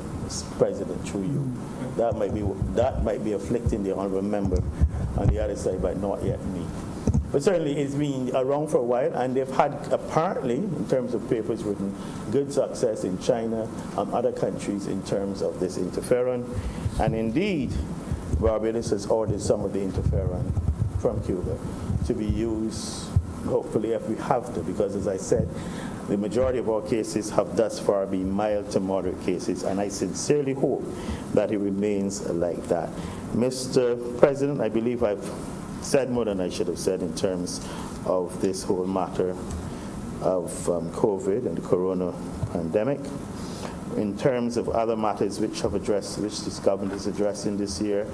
President, through you. That might be afflicting the honourable member on the other side, but not yet me. But certainly it's been around for a while, and they've had, apparently, in terms of papers written, good success in China and other countries in terms of this interferon. And indeed, Barbados has ordered some of the interferon from Cuba to be used, hopefully, if we have to, because as I said, the majority of our cases have thus far been mild to moderate cases, and I sincerely hope that it remains like that. Mr. President, I believe I've said more than I should have said in terms of this whole matter of COVID and the corona pandemic. In terms of other matters which this government is addressing this year,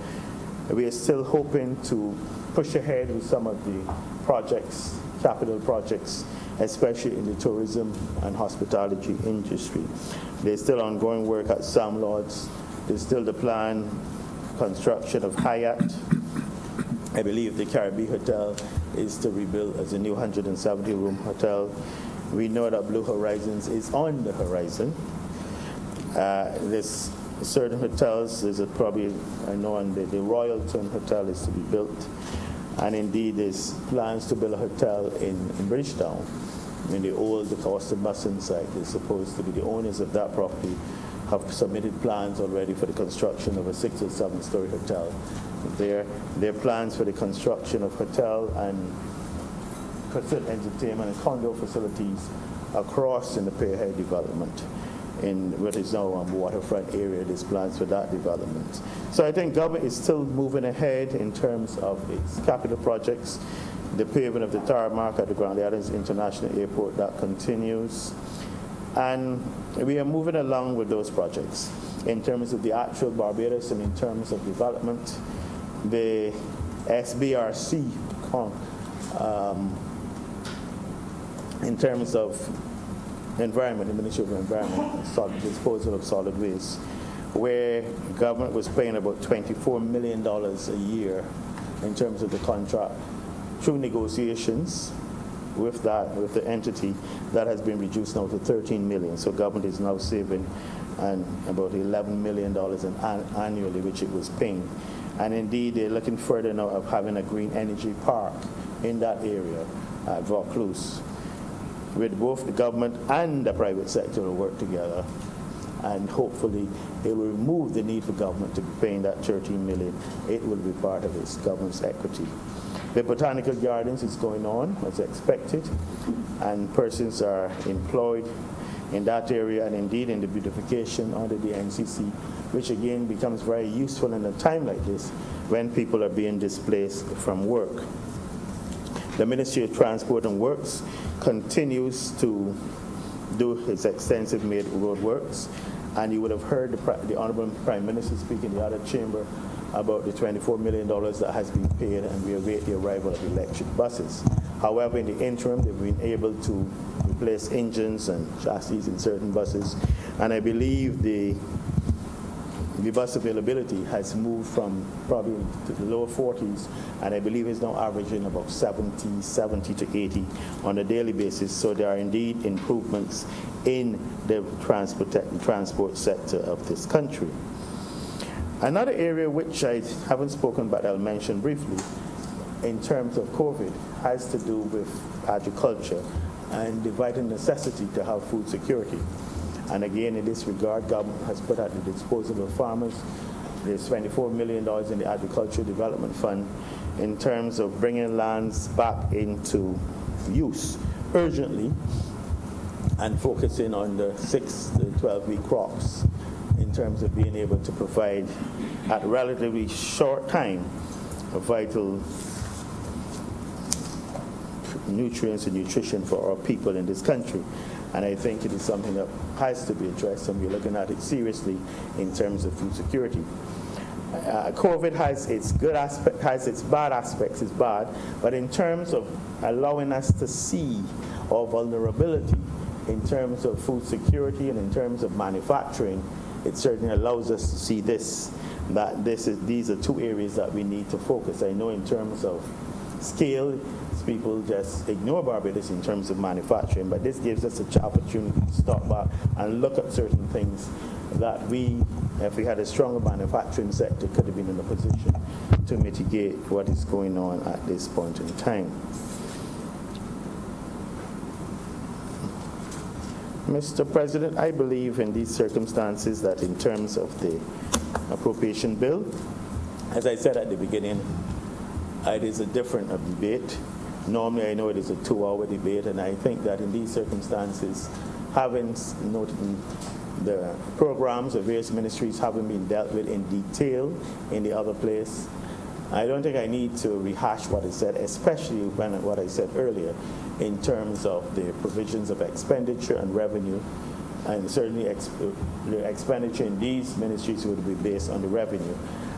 we are still hoping to push ahead with some of the projects, capital projects, especially in the tourism and hospitality industry. There's still ongoing work at Sam Lodge. There's still the planned construction of Hyatt. I believe the Caribbean Hotel is to rebuild as a new 170-room hotel. We know that Blue Horizons is on the horizon. There's certain hotels, there's probably, I know, and the Royalton Hotel is to be built. And indeed, there's plans to build a hotel in Bridgetown, in the old Costa Busson site. They're supposed to be, the owners of that property have submitted plans already for the construction of a 6 or 7-story hotel. There are plans for the construction of hotel and concert entertainment and condo facilities across in the Pierhead development. In what is now on the waterfront area, there's plans for that development. So I think government is still moving ahead in terms of its capital projects. The paving of the tarmac at the Grand Islands International Airport, that continues. And we are moving along with those projects. In terms of the actual Barbados and in terms of development, the SBRC, in terms of environment, the Ministry of Environment, solid disposal of solid waste, where government was paying about $24 million a year in terms of the contract. Through negotiations with the entity, that has been reduced now to $13 million. So government is now saving about $11 million annually, which it was paying. And indeed, they're looking further now of having a green energy park in that area at Vaucluse, with both the government and the private sector will work together, and hopefully it will remove the need for government to be paying that $13 million. It will be part of its government's equity. The botanical gardens is going on as expected, and persons are employed in that area, and indeed in the beautification under the NCC, which again becomes very useful in a time like this when people are being displaced from work. The Ministry of Transport and Works continues to do its extensive road works, and you would have heard the Honourable Prime Minister speak in the other chamber about the $24 million that has been paid, and we await the arrival of electric buses. However, in the interim, they've been able to replace engines and chassis in certain buses, and I believe the bus availability has moved from probably to the lower 40s, and I believe it's now averaging about 70 to 80 on a daily basis. So there are indeed improvements in the transport sector of this country. Another area which I haven't spoken about, I'll mention briefly, in terms of COVID, has to do with agriculture and the vital necessity to have food security. And again, in this regard, government has put at the disposal of farmers. There's $24 million in the Agricultural Development Fund in terms of bringing lands back into use urgently. and focusing on the 6 to 12-week crops in terms of being able to provide at relatively short time vital nutrients and nutrition for our people in this country. And I think it is something that has to be addressed, and we're looking at it seriously in terms of food security. COVID has its good aspect, has its bad aspects, it's bad, but in terms of allowing us to see our vulnerability in terms of food security and in terms of manufacturing, it certainly allows us to see these are two areas that we need to focus. I know in terms of scale, people just ignore Barbados in terms of manufacturing, but this gives us an opportunity to stop back and look at certain things that if we had a stronger manufacturing sector, could have been in a position to mitigate what is going on at this point in time. Mr. President, I believe in these circumstances that in terms of the appropriation bill, as I said at the beginning, it is a different debate. Normally, I know it is a 2-hour debate, and I think that in these circumstances, having noted the programs of various ministries haven't been dealt with in detail in the other place, I don't think I need to rehash what I said, especially when what I said earlier in terms of the provisions of expenditure and revenue, and certainly the expenditure in these ministries would be based on the revenue.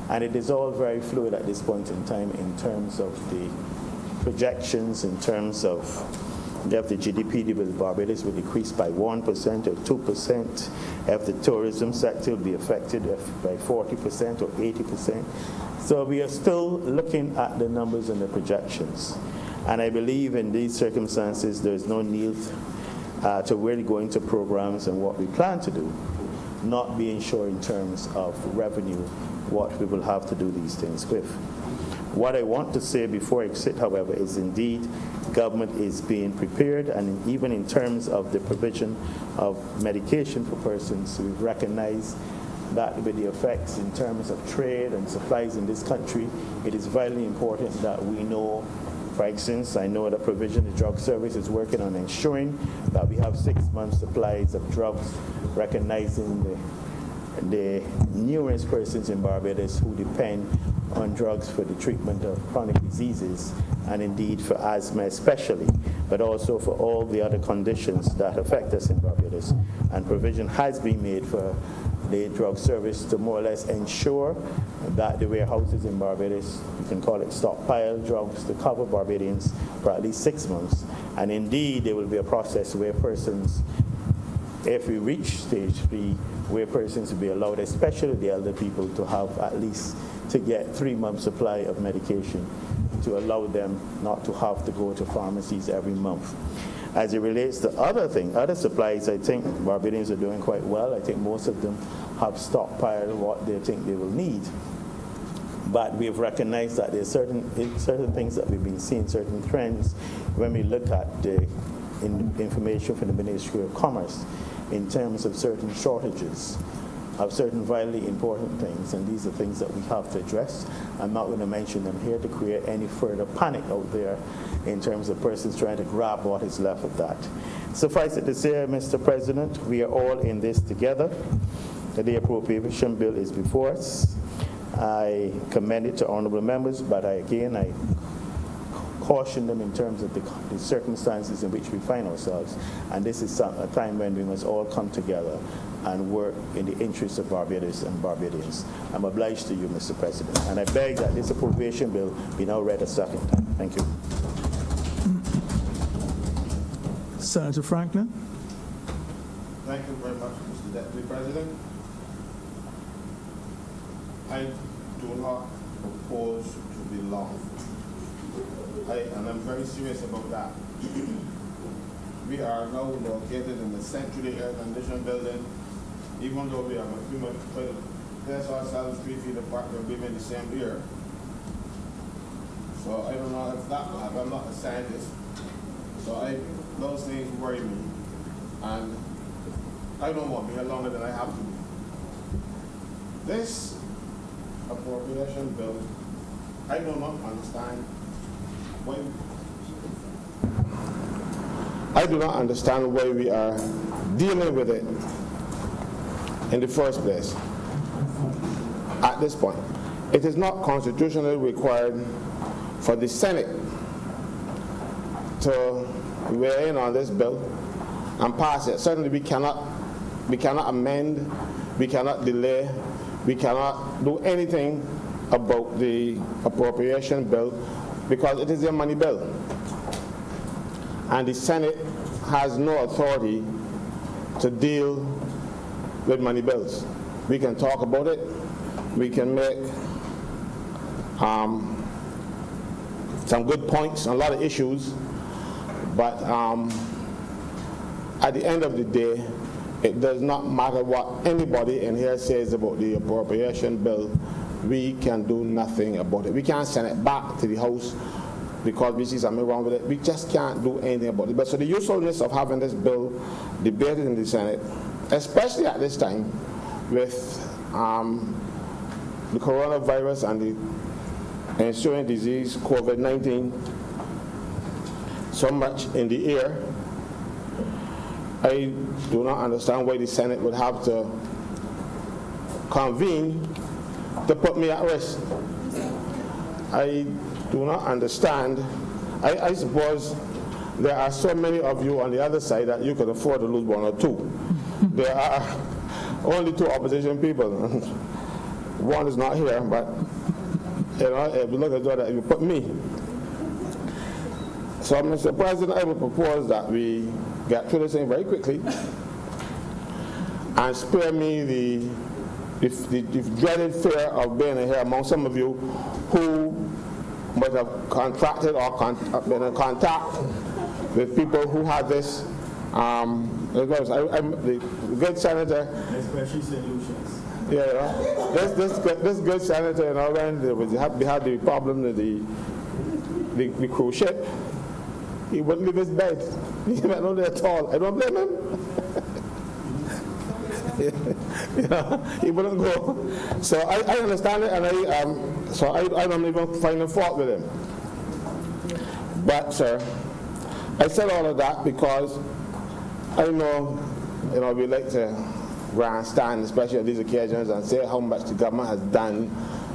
And it is all very fluid at this point in time in terms of the projections, in terms of if the GDP of Barbados will decrease by 1% or 2%, if the tourism sector will be affected by 40% or 80%. So we are still looking at the numbers and the projections. And I believe in these circumstances there's no need to really go into programs and what we plan to do, not being sure in terms of revenue what we will have to do these things with. What I want to say before I sit, however, is indeed government is being prepared, and even in terms of the provision of medication for persons, we recognize that with the effects in terms of trade and supplies in this country, it is vitally important that we know. For instance, I know that Provision of Drug Service is working on ensuring that we have 6 months supplies of drugs, recognizing the numerous persons in Barbados who depend on drugs for the treatment of chronic diseases, and indeed for asthma especially, but also for all the other conditions that affect us in Barbados. And provision has been made for the drug service to more or less ensure that the warehouses in Barbados, you can call it stockpile drugs, to cover Barbadians for at least 6 months. And indeed, there will be a process where persons, if we reach stage 3, where persons will be allowed, especially the elder people, to have at least to get 3 months supply of medication to allow them not to have to go to pharmacies every month. As it relates to other supplies, I think Barbadians are doing quite well. I think most of them have stockpiled what they think they will need. But we've recognized that there's certain things that we've been seeing, certain trends, when we look at the information from the Ministry of Commerce in terms of certain shortages of certain vitally important things, and these are things that we have to address. I'm not going to mention them here to create any further panic out there in terms of persons trying to grab what is left of that. Suffice it to say, Mr. President, we are all in this together. The appropriation bill is before us. I commend it to honorable members, but I caution them in terms of the circumstances in which we find ourselves. And this is a time when we must all come together and work in the interests of Barbados and Barbadians. I'm obliged to you, Mr. President, and I beg that this appropriation bill be now read a second time. Thank you. Senator Franklin. Thank you very much, Mr. Deputy President. I do not propose to be long. And I'm very serious about that. We are now located in the centrally air-conditioned building. Even though we have a few months to place ourselves 3 feet apart, we're breathing the same air. So I don't know if I'm not a scientist. So those things worry me. And I don't want to be here longer than I have to. This appropriation bill, I do not understand why. I do not understand why we are dealing with it in the first place at this point. It is not constitutionally required for the Senate to weigh in on this bill and pass it. Certainly we cannot amend, we cannot delay, we cannot do anything about the appropriation bill because it is a money bill. And the Senate has no authority to deal with money bills. We can talk about it, we can make some good points on a lot of issues, but at the end of the day, it does not matter what anybody in here says about the appropriation bill. We can do nothing about it. We can't send it back to the House because we see something wrong with it. We just can't do anything about it. But so the usefulness of having this bill debated in the Senate, especially at this time with the coronavirus and the ensuing disease, COVID-19, so much in the air, I do not understand why the Senate would have to convene to put me at risk. I do not understand. I suppose there are so many of you on the other side that you could afford to lose one or two. There are only two opposition people. One is not here, but if you look at that, you put me. So, Mr. President, I would propose that we get through this thing very quickly and spare me the dreaded fear of being here among some of you who might have contracted or been in contact with people who had this. The good senator. Especially solutions. Yeah, this good senator, when we had the problem with the cruise ship, he wouldn't leave his bed. He went on there at all. I don't blame him. He wouldn't go. So I understand it, and I don't even find a fault with him. But sir, I said all of that because I know, we like to grandstand, especially on these occasions, and say how much the government has done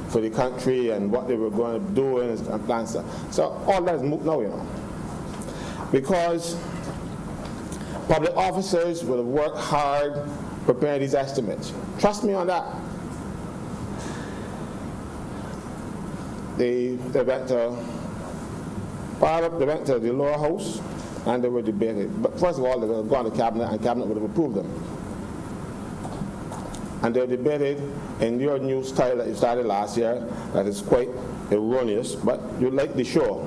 for the country and what they were going to do and plan stuff. So all that is moot now, because public officers will have worked hard preparing these estimates. Trust me on that. They went to the lower house and they were debated. But first of all, they would have gone to cabinet and cabinet would have approved them. And they debated in your new style that you started last year that is quite erroneous, but you like the show.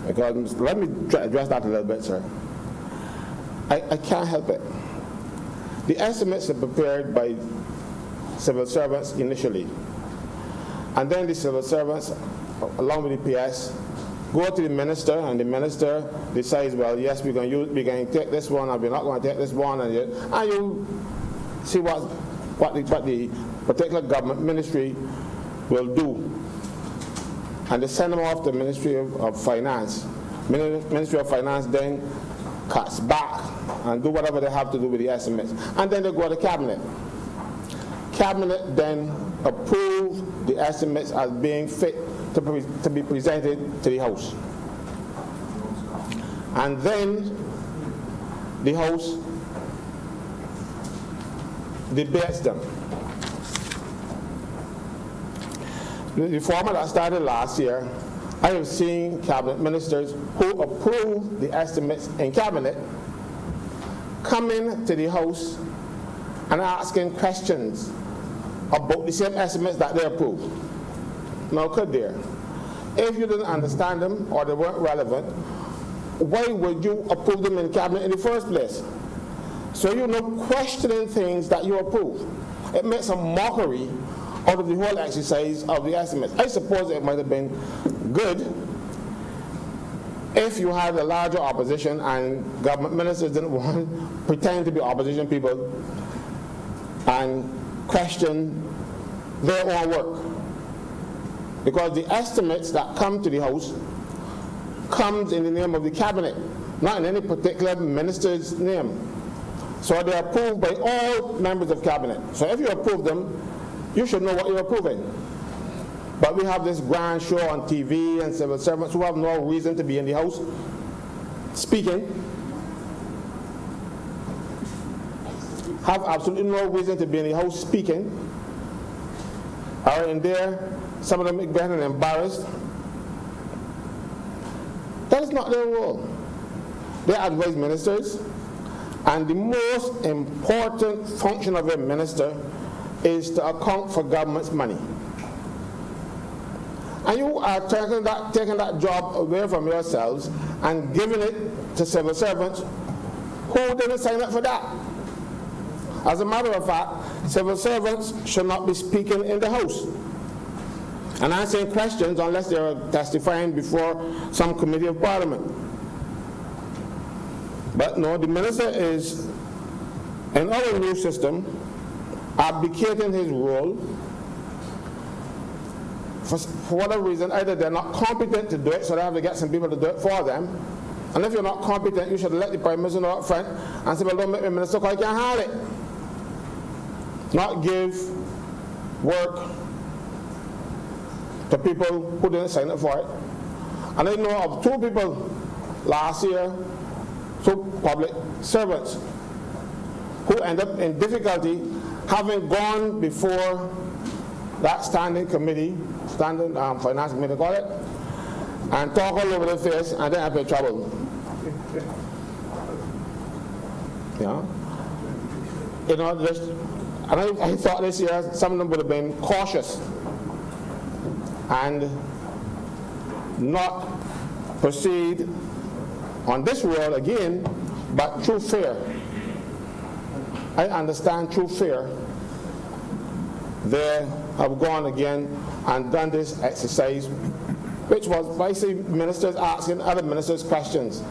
Because let me address that a little bit, sir. I can't help it. The estimates are prepared by civil servants initially. And then the civil servants, along with the PS, go to the minister, and the minister decides, well, yes, we're going to take this one, and we're not going to take this one, and you see what the particular government ministry will do. And they send them off to the Ministry of Finance. Ministry of Finance then cuts back and do whatever they have to do with the estimates. And then they go to Cabinet. Cabinet then approve the estimates as being fit to be presented to the House. And then the House debates them. The format that started last year, I have seen cabinet ministers who approved the estimates in cabinet coming to the House and asking questions about the same estimates that they approved. Now, could there? If you didn't understand them or they weren't relevant, why would you approve them in cabinet in the first place? So you're not questioning things that you approve. It makes a mockery out of the whole exercise of the estimates. I suppose it might have been good if you had a larger opposition and government ministers didn't want to pretend to be opposition people and question their own work. Because the estimates that come to the House comes in the name of the cabinet. not in any particular minister's name. So they're approved by all members of cabinet. So if you approve them, you should know what you're approving. But we have this grand show on TV and civil servants who have no reason to be in the house speaking, have absolutely no reason to be in the house speaking, are in there, some of them getting embarrassed. That is not their role. They advise ministers, and the most important function of a minister is to account for government's money. And you are taking that job away from yourselves and giving it to civil servants who didn't sign up for that. As a matter of fact, civil servants should not be speaking in the House and answering questions unless they are testifying before some committee of Parliament. But no, the minister is, in our new system, abdicating his role for whatever reason. Either they're not competent to do it, so they have to get some people to do it for them. And if you're not competent, you should let the Prime Minister know up front and say, well, don't make me minister because I can't handle it. Not give work to people who didn't sign up for it. And I know of 2 people last year, 2 public servants, who end up in difficulty having gone before that standing committee, standing finance committee, call it, and talk all over the face, and then have in trouble. Yeah. You know, and I thought this year some of them would have been cautious and not proceed on this road again, but through fear. I understand through fear they have gone again and done this exercise, which was basically ministers asking other ministers questions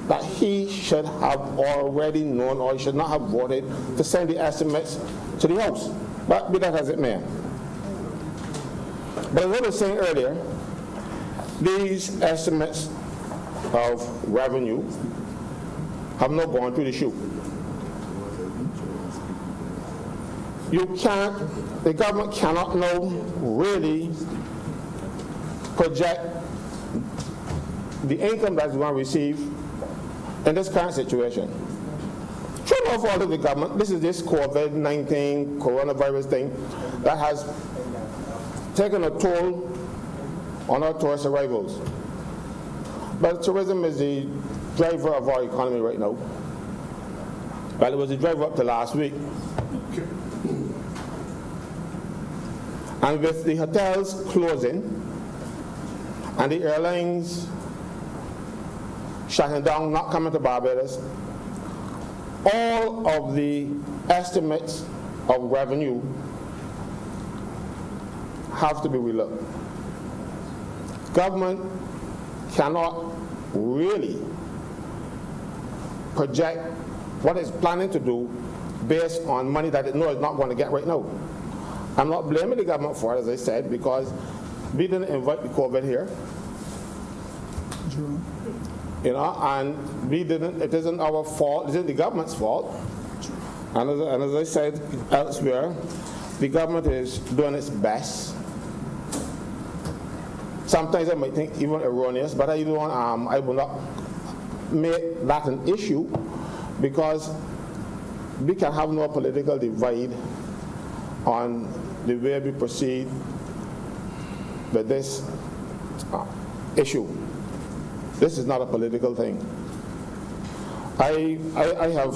that he should have already known, or he should not have voted to send the estimates to the House. But be that as it may. But as I was saying earlier, these estimates of revenue have not gone through the chute. The government cannot now really project the income that it's going to receive in this current situation. True no fault of the government, this is this COVID-19 coronavirus thing that has taken a toll on our tourist arrivals. But tourism is the driver of our economy right now. Well, it was the driver up to last week. And with the hotels closing and the airlines shutting down, not coming to Barbados, all of the estimates of revenue have to be relooked. Government cannot really project what it's planning to do based on money that it knows it's not going to get right now. I'm not blaming the government for it, as I said, because we didn't invite the COVID here. True. You know, and we didn't, it isn't our fault, it isn't the government's fault. And as I said elsewhere, the government is doing its best. Sometimes I might think even erroneous, but I will not make that an issue, because we can have no political divide on the way we proceed with this issue. This is not a political thing. I have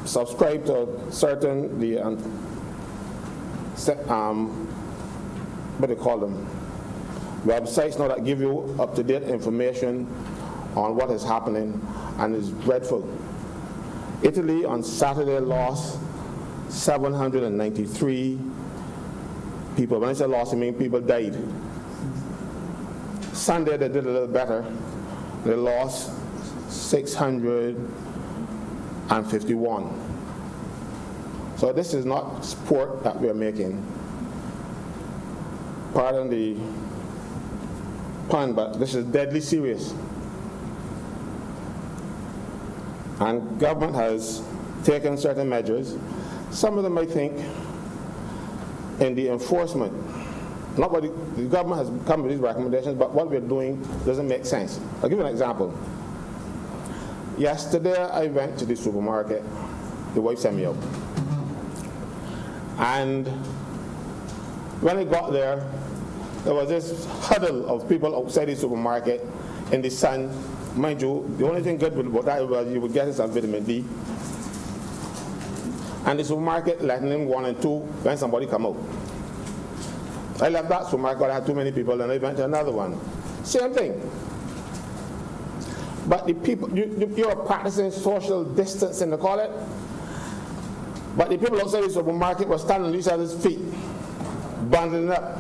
subscribed to certain what do you call them? Websites now that give you up-to-date information on what is happening, and it's dreadful. Italy on Saturday lost 793 people. When I say lost, I mean people died. Sunday they did a little better. They lost 651. So this is not sport that we're making. Pardon the pun, but this is deadly serious. and government has taken certain measures. Some of them, I think, in the enforcement, not what the government has come with these recommendations, but what we're doing doesn't make sense. I'll give you an example. Yesterday, I went to the supermarket. The wife sent me out. And when I got there was this huddle of people outside the supermarket in the sun. Mind you, the only thing good about that was you would get some vitamin D. And the supermarket letting in 1 and 2 when somebody come out. I left that supermarket, I had too many people, and I went to another one. Same thing. But the people, you're practicing social distancing, they call it. But the people outside the supermarket were standing on each other's feet, bundling up.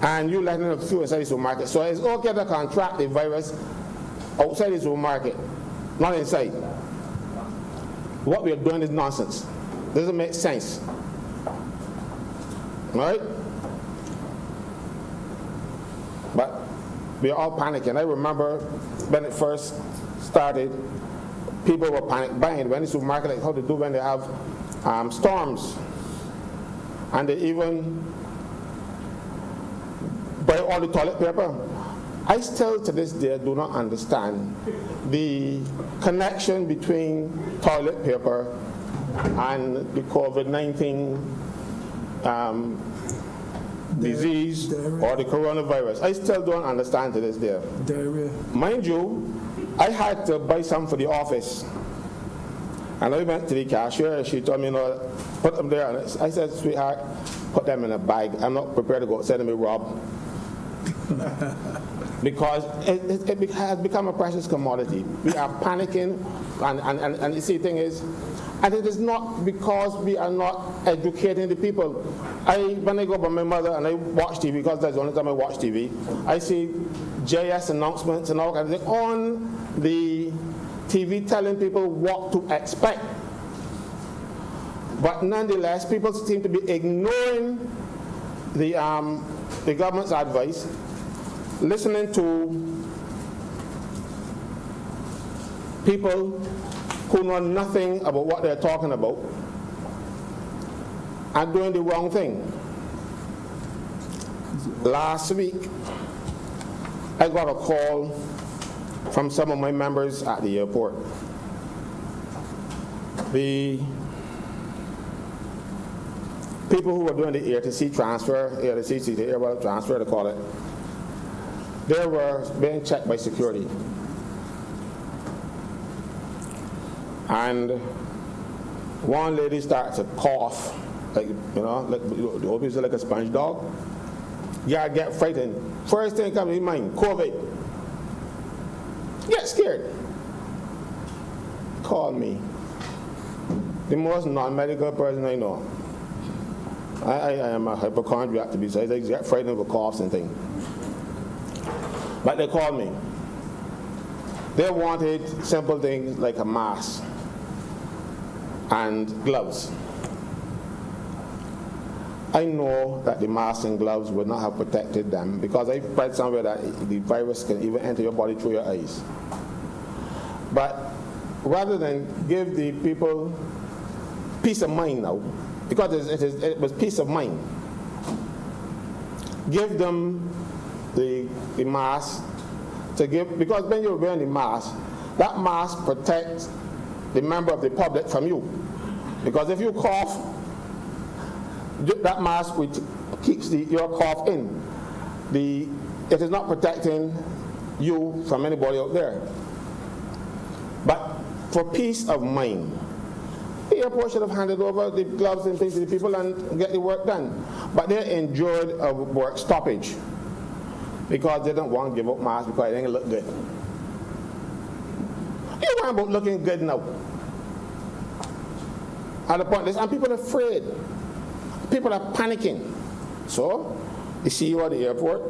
And you letting them through inside the supermarket. So it's okay to contract the virus outside the supermarket, not inside. What we are doing is nonsense. Doesn't make sense. Right? But we are all panicking. I remember when it first started, people were panic buying. When the supermarket, like how they do when they have storms. And they even buy all the toilet paper. I still to this day do not understand the connection between toilet paper and the COVID-19 disease or the coronavirus. I still don't understand to this day. Diarrhea. Mind you, I had to buy some for the office. And I went to the cashier, she told me, put them there. And I said, sweetheart, put them in a bag. I'm not prepared to go outside and be robbed. Because it has become a precious commodity. We are panicking, and you see, the thing is, and it is not because we are not educating the people. When I go by my mother and I watch TV, because that's the only time I watch TV, I see JS announcements and all kinds of things on the TV telling people what to expect. But nonetheless, people seem to be ignoring the government's advice, listening to people who know nothing about what they're talking about and doing the wrong thing. Last week, I got a call from some of my members at the airport. The people who were doing the air-to-sea transfer, air-to-sea to air transfer, they call it, they were being checked by security. And one lady started to cough, like, like the old people say, like a sponge dog. Yeah, get frightened. First thing comes to your mind, COVID. Get scared. Call me. The most non-medical person I know. I am a hypochondriac to be so I get frightened with coughs and things. But they called me. They wanted simple things like a mask and gloves. I know that the mask and gloves would not have protected them because I read somewhere that the virus can even enter your body through your eyes. But rather than give the people peace of mind now, because it was peace of mind, give them the mask to give, because when you're wearing the mask, that mask protects the member of the public from you. Because if you cough, that mask which keeps your cough in. It is not protecting you from anybody out there. But for peace of mind, the airport should have handed over the gloves and things to the people and get the work done. But they enjoyed a work stoppage because they didn't want to give up masks because it didn't look good. You worry about looking good now. At the point, and people are afraid. People are panicking. So, the CEO of the airport,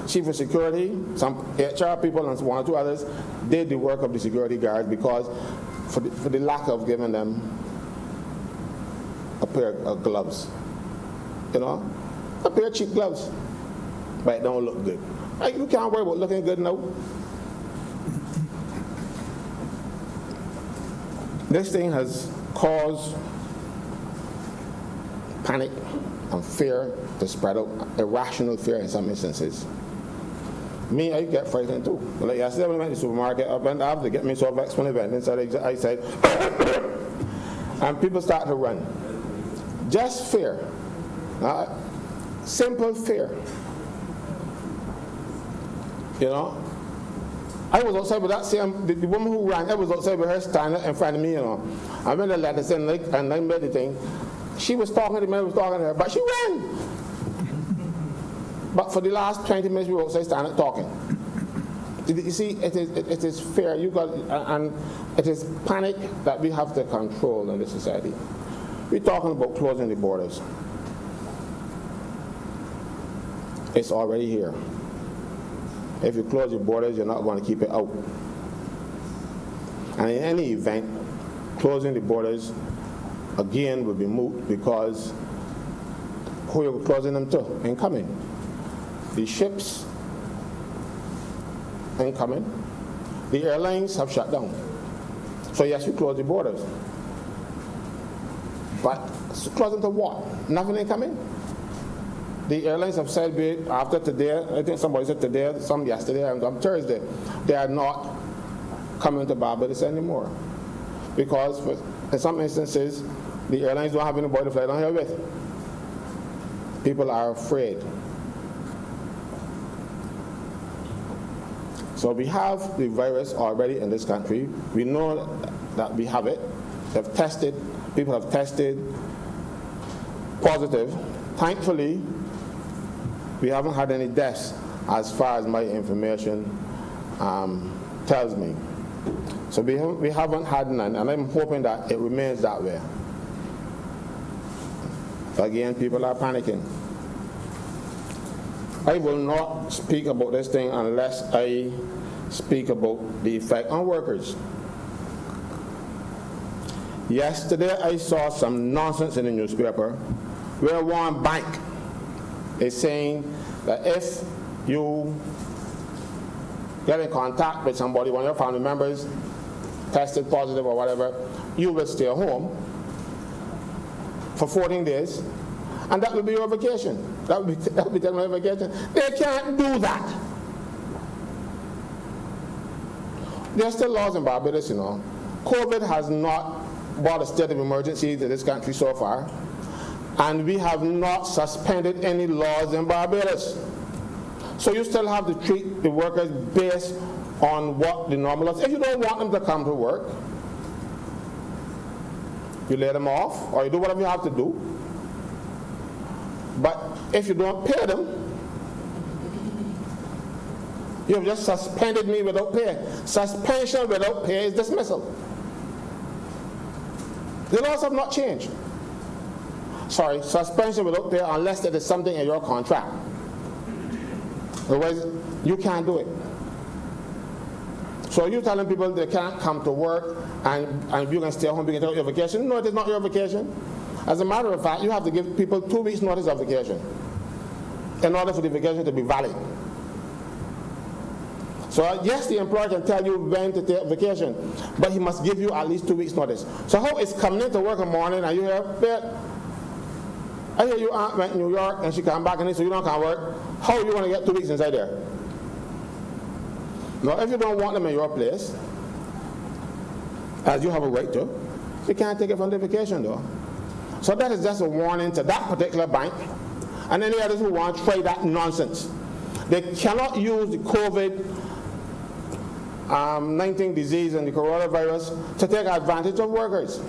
chief of security, some HR people and one or two others did the work of the security guards because for the lack of giving them a pair of gloves. A pair of cheap gloves. But it don't look good. You can't worry about looking good now. This thing has caused panic and fear to spread out, irrational fear in some instances. Me, I get frightened too. Like yesterday when I went to the supermarket, I went after to get me so vexed when I went inside, I said, and people start to run. Just fear. Simple fear. You know? I was outside with that same, the woman who ran, I was outside with her standing in front of me, you know. I made a letter saying, like, and I made the thing. She was talking to me, I was talking to her, but she ran. But for the last 20 minutes, we were outside standing talking. You see, it is fear. And it is panic that we have to control in this society. We're talking about closing the borders. It's already here. If you close your borders, you're not going to keep it out. And in any event, closing the borders again will be moot because who are you closing them to? Incoming. The ships incoming. The airlines have shut down. So yes, you close the borders. But close them to what? Nothing incoming? The airlines have said after today, I think somebody said today, some yesterday, and on Thursday, they are not coming to Barbados anymore. Because in some instances, the airlines don't have anybody to fly down here with. People are afraid. So we have the virus already in this country. We know that we have it. They've tested, people have tested positive. Thankfully, we haven't had any deaths as far as my information tells me. So we haven't had none, and I'm hoping that it remains that way. Again, people are panicking. I will not speak about this thing unless I speak about the effect on workers. Yesterday I saw some nonsense in the newspaper where one bank is saying that if you get in contact with somebody, one of your family members, tested positive or whatever, you will stay home for 14 days, and that will be your vacation. That will be your vacation. They can't do that. There are still laws in Barbados, you know. COVID has not brought a state of emergency to this country so far, and we have not suspended any laws in Barbados. So you still have to treat the workers based on what the normal laws. If you don't want them to come to work, you lay them off, or you do whatever you have to do. But if you don't pay them, you have just suspended me without pay. Suspension without pay is dismissal. The laws have not changed. Sorry, suspension without pay unless there is something in your contract. Otherwise, you can't do it. So you're telling people they can't come to work and you can stay home, you can take your vacation. No, it is not your vacation. As a matter of fact, you have to give people 2 weeks notice of vacation in order for the vacation to be valid. So yes, the employer can tell you when to take vacation, but he must give you at least 2 weeks notice. So how is coming into work in the morning and you hear, I hear your aunt went to New York and she came back and so you don't come work. How are you going to get 2 weeks inside there? Now, if you don't want them in your place, as you have a right to, you can't take it from the vacation though. So that is just a warning to that particular bank and any others who want to try that nonsense. They cannot use the COVID-19 disease and the coronavirus to take advantage of workers.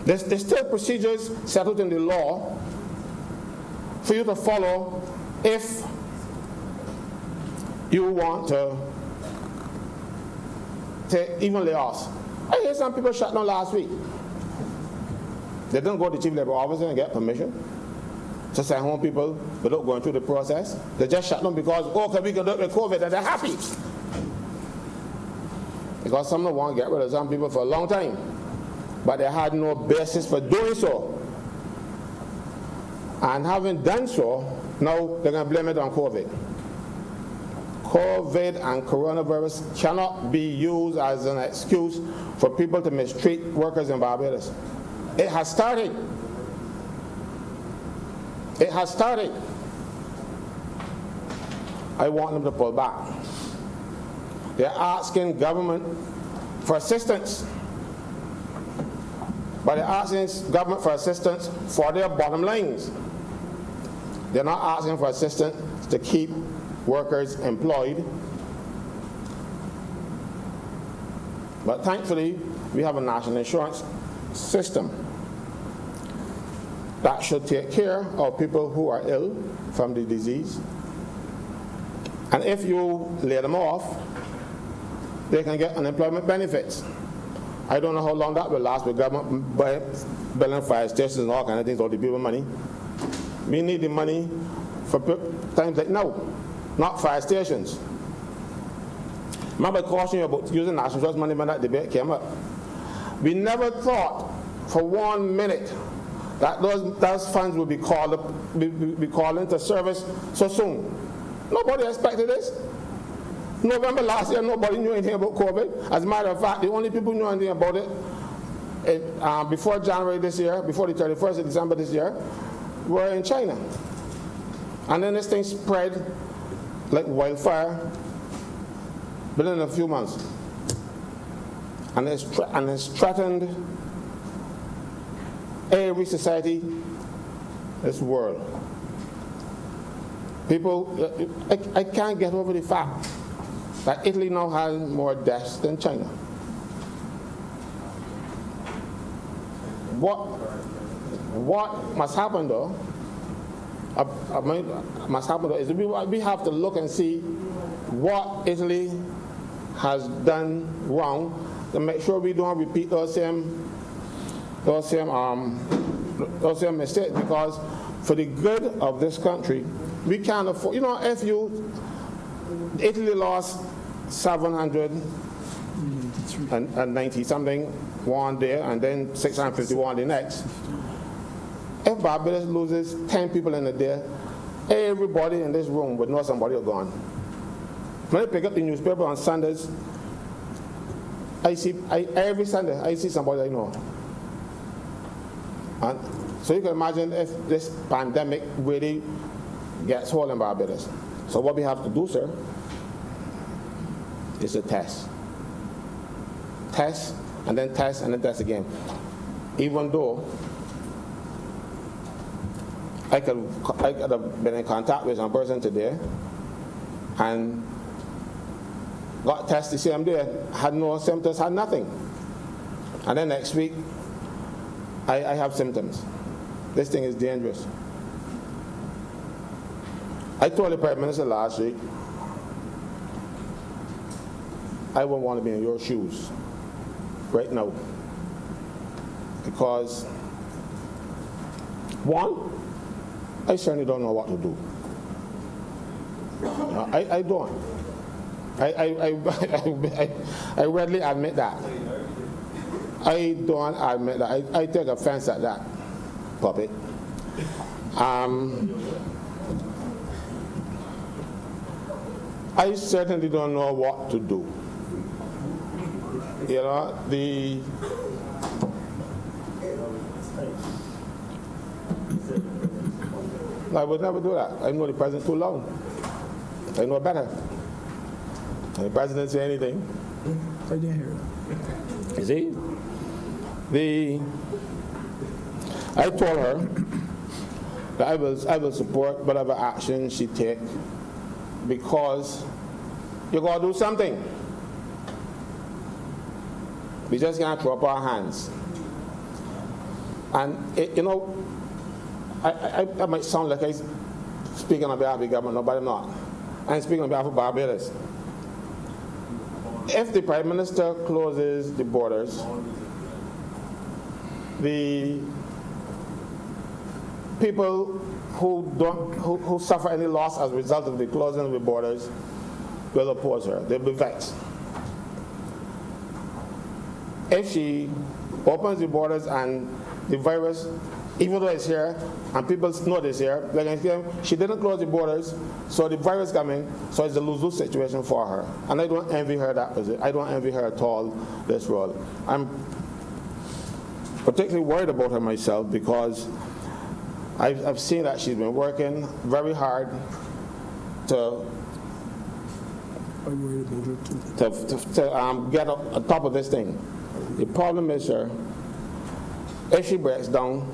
There's still procedures settled in the law for you to follow if you want to take even layoffs. I hear some people shut down last week. They didn't go to the chief labor officer and get permission to send home people without going through the process. They just shut down because, okay, we can do it with COVID, and they're happy. Because some of them want to get rid of some people for a long time, but they had no basis for doing so. And having done so, now they're going to blame it on COVID. COVID and coronavirus cannot be used as an excuse for people to mistreat workers in Barbados. It has started. It has started. I want them to pull back. They're asking government for assistance. But they're asking government for assistance for their bottom lines. They're not asking for assistance to keep workers employed. But thankfully, we have a national insurance system that should take care of people who are ill from the disease. And if you lay them off, they can get unemployment benefits. I don't know how long that will last with government building fire stations and all kinds of things, all the people money. We need the money for times like now, not fire stations. Remember I cautioned you about using national insurance money when that debate came up. We never thought for 1 minute that those funds would be called into service so soon. Nobody expected this. November last year, nobody knew anything about COVID. As a matter of fact, the only people who knew anything about it before January this year, before the 31st of December this year, were in China. And then this thing spread like wildfire within a few months. And it's threatened every society, this world. People, I can't get over the fact that Italy now has more deaths than China. What must happen though, is we have to look and see what Italy has done wrong to make sure we don't repeat those same mistakes, because for the good of this country, we can't afford, if Italy lost 790 something one day and then 651 the next. If Barbados loses 10 people in a day, everybody in this room would know somebody is gone. When I pick up the newspaper on Sundays, every Sunday I see somebody I know. And so you can imagine if this pandemic really gets hold in Barbados. So what we have to do, sir, is to test. Test, and then test, and then test again. Even though I could have been in contact with some person today and got tested the same day, had no symptoms, had nothing. And then next week, I have symptoms. This thing is dangerous. I told the Prime Minister last week, I wouldn't want to be in your shoes right now. Because, one, I certainly don't know what to do. I don't. I readily admit that. I don't admit that. I take offense at that, puppet. I certainly don't know what to do. I would never do that. I know the president too long. I know better. And the president say anything. I didn't hear it. You see? I told her that I will support whatever action she take, because you got to do something. We just can't throw up our hands. And I might sound like I'm speaking on behalf of the government, but I'm not. I'm speaking on behalf of Barbados. If the Prime Minister closes the borders, the people who suffer any loss as a result of the closing of the borders will oppose her. They'll be vexed. If she opens the borders and the virus, even though it's here, and people know it's here, like I said, she didn't close the borders, so the virus coming, so it's a lose-lose situation for her. And I don't envy her that position. I don't envy her at all, this role. I'm particularly worried about her myself because I've seen that she's been working very hard to I'm worried about her too. get on top of this thing. The problem is, sir, if she breaks down,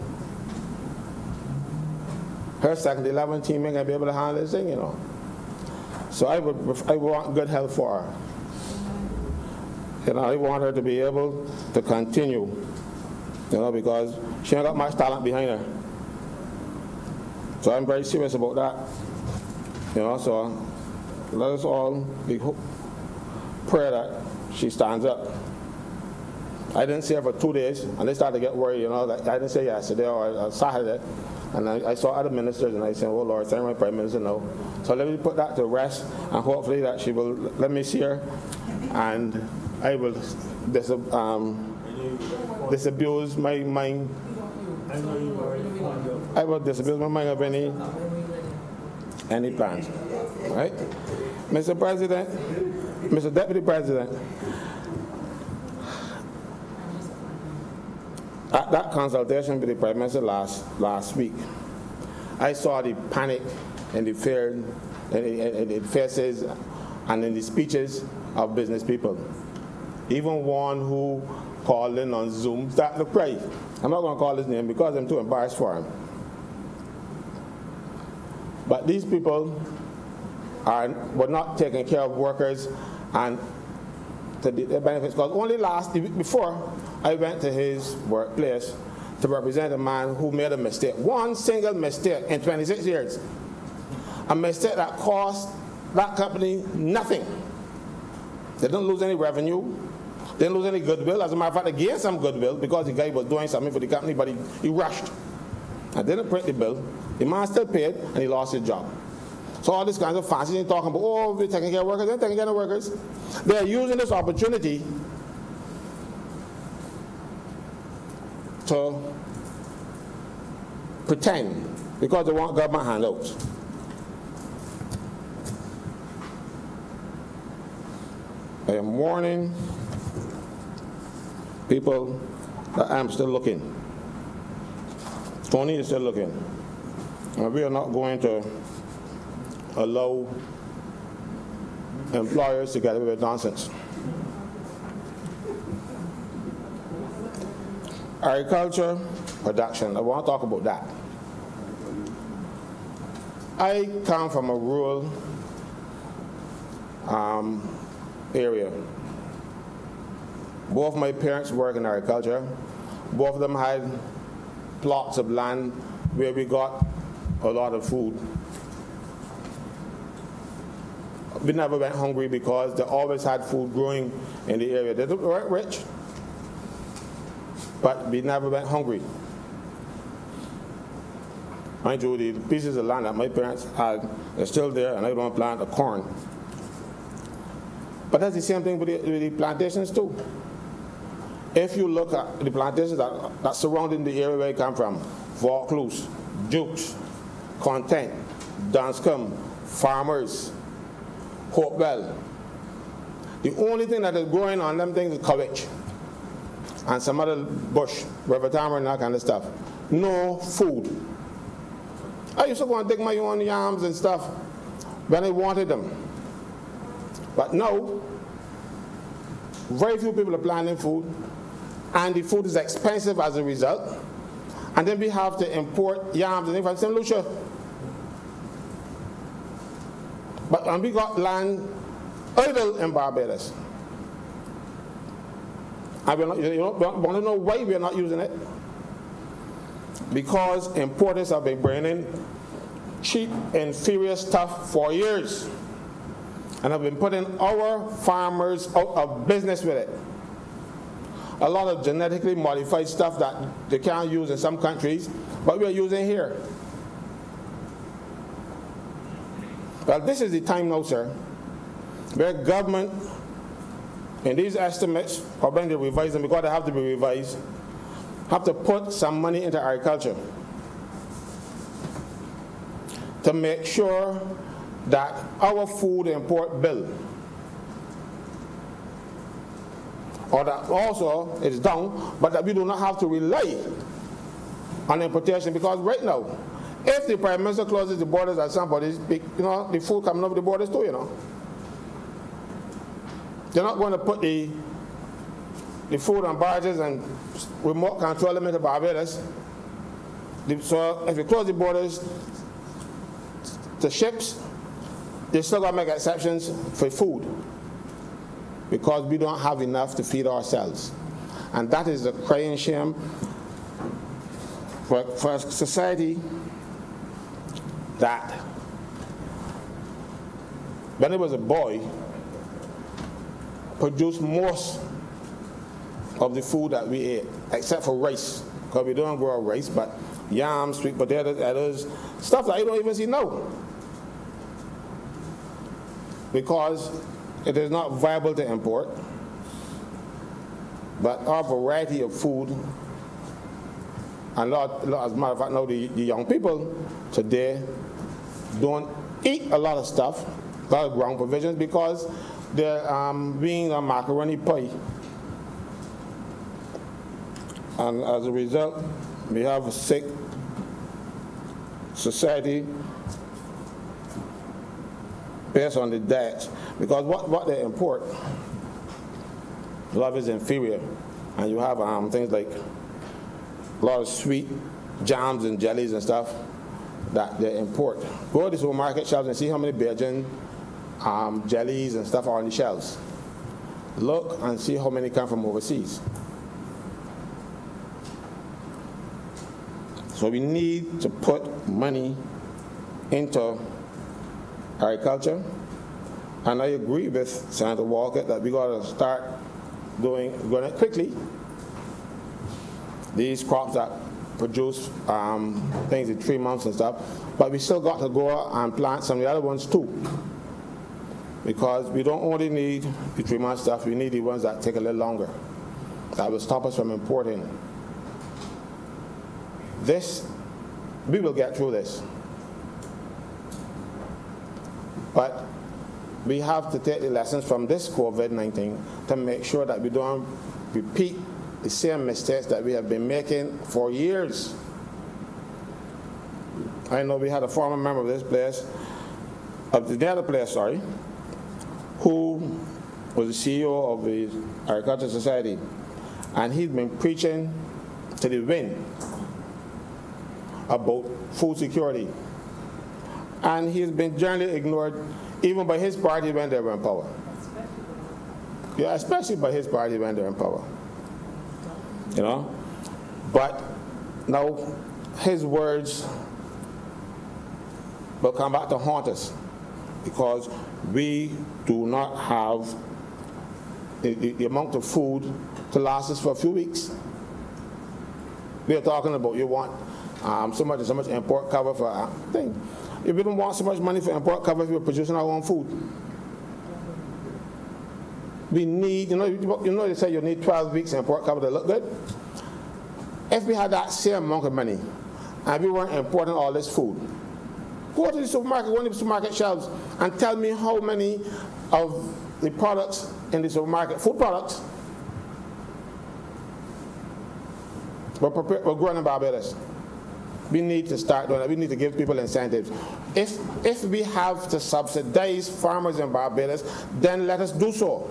her second 11 team ain't gonna be able to handle this thing, you know. So I want good health for her. You know, I want her to be able to continue, you know, because she ain't got much talent behind her. So I'm very serious about that, you know. So let us all pray that she stands up. I didn't see her for 2 days, and they started to get worried, you know. Like I didn't say yesterday or Saturday, and I saw other ministers, and I said, "Oh Lord, send my Prime Minister now." So let me put that to rest, and hopefully that she will let me see her, and I will disabuse my mind. I will disabuse my mind of any plans. Right, Mr. President, Mr. Deputy President. At that consultation with the Prime Minister last week, I saw the panic and the fear in the faces and in the speeches of business people. Even one who called in on Zoom started to cry. I'm not going to call his name because I'm too embarrassed for him. But these people were not taking care of workers and to the benefits, because only the week before, I went to his workplace to represent a man who made a mistake, one single mistake in 26 years, a mistake that cost that company nothing. They didn't lose any revenue, didn't lose any goodwill. As a matter of fact, they gained some goodwill because the guy was doing something for the company, but he rushed and didn't print the bill. The man still paid, and he lost his job. So all these kinds of fancy things talking about, oh, we're taking care of workers, they're taking care of workers. They're using this opportunity to pretend because they want government handouts. I am warning people that I'm still looking. Tony is still looking. And we are not going to allow employers to get away with nonsense. Agriculture, production, I want to talk about that. I come from a rural area. Both my parents work in agriculture. Both of them had plots of land where we got a lot of food. We never went hungry because they always had food growing in the area. They weren't rich, but we never went hungry. Mind you, the pieces of land that my parents had are still there, and I don't plant the corn. But that's the same thing with the plantations too. If you look at the plantations that surrounding the area where I come from, Vaucluse, Jukes, Content, Danscombe, Farmers, Hopewell, the only thing that is growing on them things is cabbage and some other bush, river tamarind and that kind of stuff. No food. I used to go and dig my own yams and stuff when I wanted them. But now, very few people are planting food, and the food is expensive as a result. And then we have to import yams and things from St. Lucia. But we got land idle in Barbados. And want to know why we're not using it? Because importers have been bringing cheap, inferior stuff for years and have been putting our farmers out of business with it. A lot of genetically modified stuff that they can't use in some countries, but we're using here. Well, this is the time now, sir, where government, in these estimates, or when they revise them, because they have to be revised, have to put some money into agriculture to make sure that our food import bill, or that also is down, but that we do not have to rely on importation. Because right now, if the Prime Minister closes the borders at some point, the food coming over the borders too, They're not going to put the food on barges and remote control them into Barbados. So if you close the borders to ships, they're still going to make exceptions for food because we don't have enough to feed ourselves. And that is a crying shame for a society that, when I was a boy, produced most of the food that we ate, except for rice, because we don't grow rice, but yams, sweet potatoes, others, stuff that you don't even see now, because it is not viable to import. But our variety of food, and as a matter of fact, now the young people today don't eat a lot of stuff, a lot of ground provisions, because they're being a macaroni pie. And as a result, we have a sick society based on the diet. Because what they import, a lot of is inferior. And you have things like a lot of sweet jams and jellies and stuff that they import. Go to the supermarket shelves and see how many Belgian jellies and stuff are on the shelves. Look and see how many come from overseas. So we need to put money into agriculture. And I agree with Senator Walker that we got to start going it quickly. These crops that produce things in 3 months and stuff, but we still got to go and plant some of the other ones too. Because we don't only need the 3 month stuff, we need the ones that take a little longer. That will stop us from importing. We will get through this. But we have to take the lessons from this COVID-19 to make sure that we don't repeat the same mistakes that we have been making for years. I know we had a former member of this place, who was the CEO of the Agricultural Society, and he's been preaching to the wind about food security. And he's been generally ignored, even by his party when they were in power. Yeah, especially by his party when they're in power. But now his words will come back to haunt us because we do not have the amount of food to last us for a few weeks. We are talking about you want so much import cover for a thing. If we don't want so much money for import cover, if we're producing our own food. We need, they say you need 12 weeks import cover to look good. If we had that same amount of money and we weren't importing all this food, go to the supermarket, go to the supermarket shelves and tell me how many of the products in the supermarket, food products, were grown in Barbados. We need to start doing that. We need to give people incentives. If we have to subsidize farmers in Barbados, then let us do so.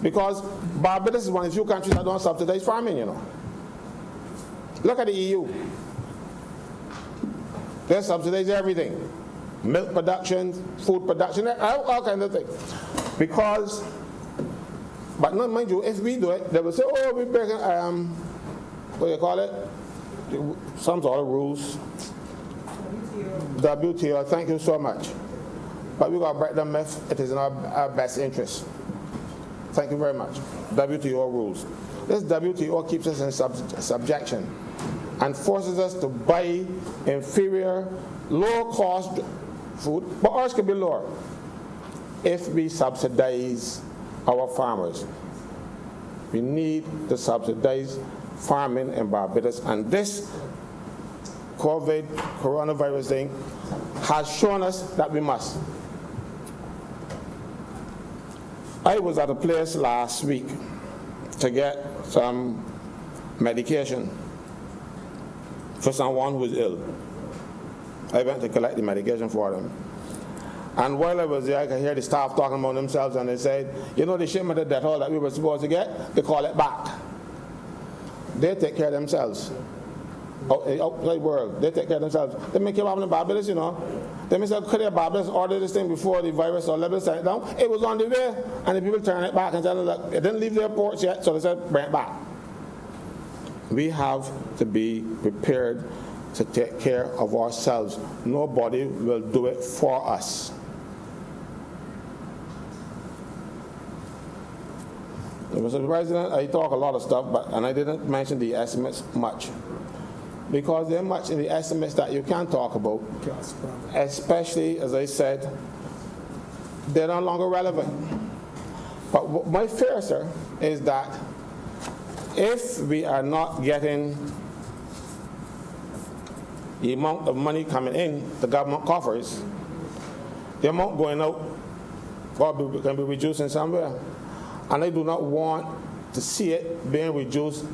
Because Barbados is one of the few countries that don't subsidize farming, Look at the EU. They subsidize everything. Milk production, food production, all kinds of things. But no, mind you, if we do it, they will say, oh, we're breaking, what do you call it? Some sort of rules. WTO, thank you so much. But we got to break them if it is in our best interest. Thank you very much. WTO rules. This WTO keeps us in subjection and forces us to buy inferior, low-cost food, but ours could be lower if we subsidize our farmers. We need to subsidize farming in Barbados, and this coronavirus thing has shown us that we must. I was at a place last week to get some medication for someone who is ill. I went to collect the medication for them. And while I was there, I could hear the staff talking among themselves, and they said, you know, the shipment of Dettol that we were supposed to get, they call it back. They take care of themselves. Outside world, they take care of themselves. They make it happen in Barbados, you know. They may say, could they Barbados order this thing before the virus or level sent it down? It was on the way, and the people turned it back and said, look, it didn't leave their ports yet, so they said, bring it back. We have to be prepared to take care of ourselves. Nobody will do it for us. Mr. President, I talk a lot of stuff, and I didn't mention the estimates much, because there are much in the estimates that you can talk about, especially, as I said, they're no longer relevant. But my fear, sir, is that if we are not getting the amount of money coming in the government coffers, the amount going out can be reduced in somewhere. And I do not want to see it being reduced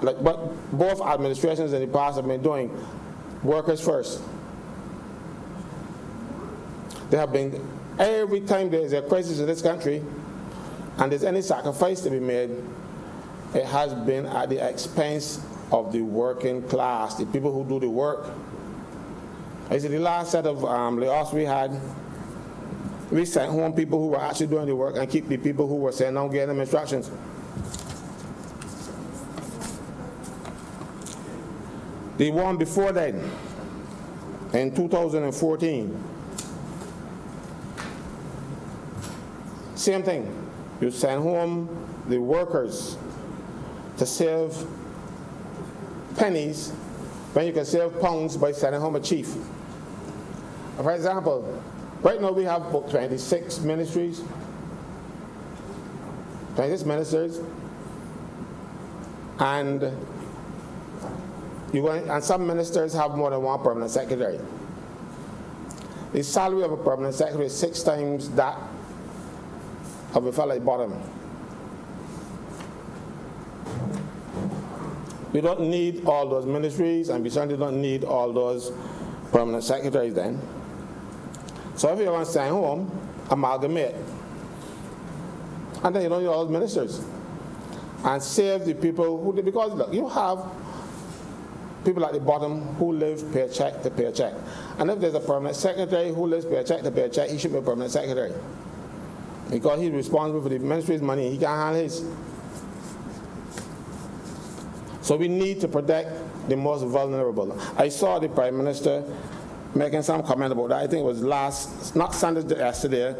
like what both administrations in the past have been doing. Workers first. There have been, every time there is a crisis in this country and there's any sacrifice to be made, it has been at the expense of the working class, the people who do the work. I said the last set of layoffs we had, we sent home people who were actually doing the work and keep the people who were saying don't give them instructions. The one before that, in 2014, same thing. You send home the workers to save pennies when you can save pounds by sending home a chief. For example, right now we have about 26 ministries, 26 ministers, and some ministers have more than one permanent secretary. The salary of a permanent secretary is 6 times that of a fellow at the bottom. We don't need all those ministries, and we certainly don't need all those permanent secretaries then. So if you want to send home, amalgamate. And then you don't need all those ministers. And save the people who, because look, you have people at the bottom who live paycheck to paycheck. And if there's a permanent secretary who lives paycheck to paycheck, he should be a permanent secretary. Because he's responsible for the ministry's money, he can't handle his. So we need to protect the most vulnerable. I saw the Prime Minister making some comment about that. I think it was not Sunday yesterday,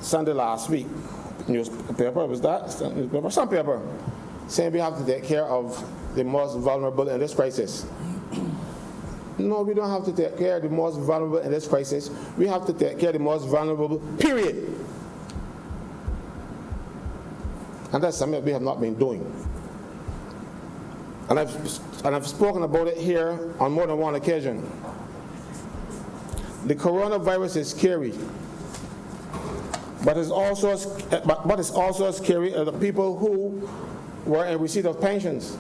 Sunday last week. Newspaper, was that? Newspaper? Some paper. Saying we have to take care of the most vulnerable in this crisis. No, we don't have to take care of the most vulnerable in this crisis. We have to take care of the most vulnerable, period. And that's something we have not been doing. And I've spoken about it here on more than one occasion. The coronavirus is scary, but it's also scary are the people who were in receipt of pensions.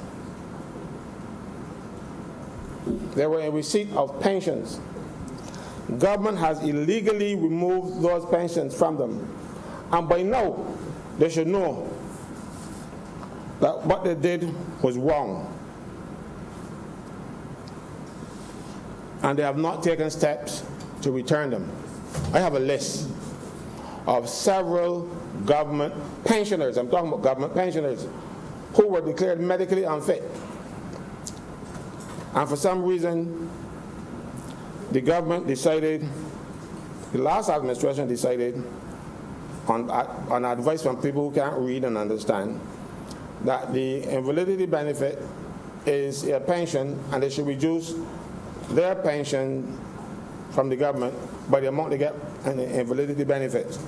They were in receipt of pensions. Government has illegally removed those pensions from them, and by now they should know that what they did was wrong. And they have not taken steps to return them. I have a list of several government pensioners, I'm talking about government pensioners, who were declared medically unfit. And for some reason, the government decided, the last administration decided, on advice from people who can't read and understand, that the invalidity benefit is a pension and they should reduce their pension from the government by the amount they get in invalidity benefits.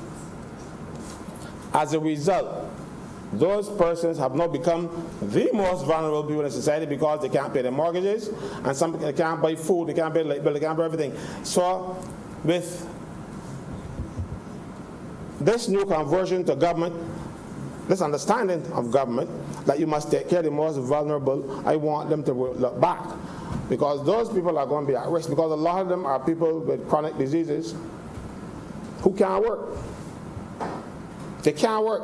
As a result, those persons have now become the most vulnerable people in society because they can't pay their mortgages, and some they can't buy food, they can't pay light bill, they can't buy everything. So with this new conversion to government, this understanding of government that you must take care of the most vulnerable, I want them to look back, because those people are going to be at risk, because a lot of them are people with chronic diseases who can't work. They can't work.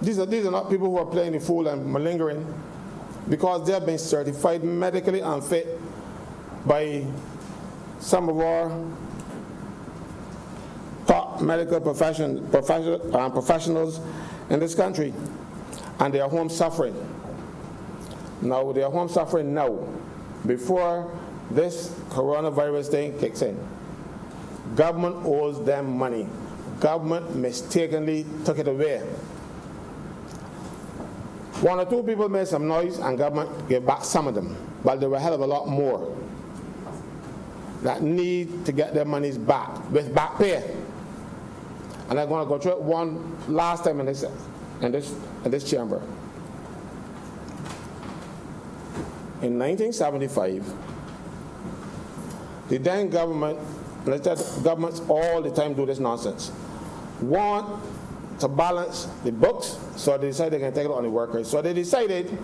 These are not people who are playing the fool and malingering, because they have been certified medically unfit by some of our top medical professionals in this country, and they are home suffering. Now, they are home suffering now, before this coronavirus thing kicks in. Government owes them money. Government mistakenly took it away. One or two people made some noise and government gave back some of them, but there were a hell of a lot more that need to get their monies back with back pay. And I'm going to go through it one last time in this chamber. In 1975, the then government, and I said governments all the time do this nonsense, want to balance the books, so they decided they can take it on the workers. So they decided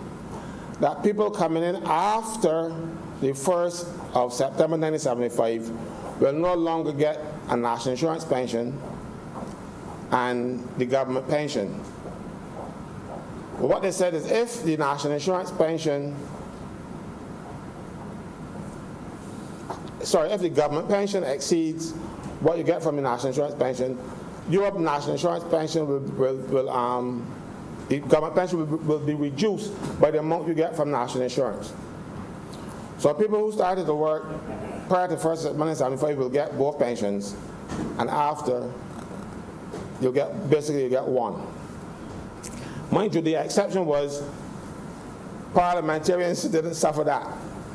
that people coming in after the 1st of September 1975 will no longer get a national insurance pension and the government pension. But what they said is, if the national insurance pension, if the government pension exceeds what you get from the national insurance pension, your national insurance pension the government pension will be reduced by the amount you get from national insurance. So people who started to work prior to 1st of 1975 will get both pensions, and after you get one. Mind you, the exception was parliamentarians didn't suffer that.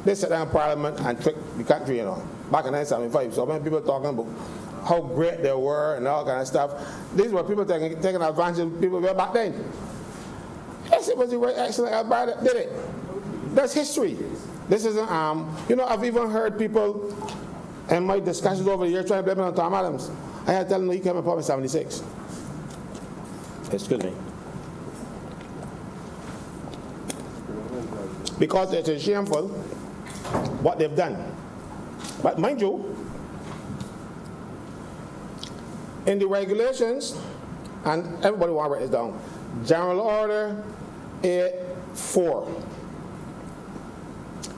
They sat down in Parliament and tricked the country, back in 1975. So when people talking about how great they were and all kind of stuff, these were people taking advantage of people way back then. Yes, it was the way excellent everybody did it. That's history. This isn't, I've even heard people in my discussions over the years trying to blame it on Tom Adams. I had to tell him he came in power in 76. Excuse me. Because it is shameful what they've done. But mind you, in the regulations, and everybody want to write this down, General Order 84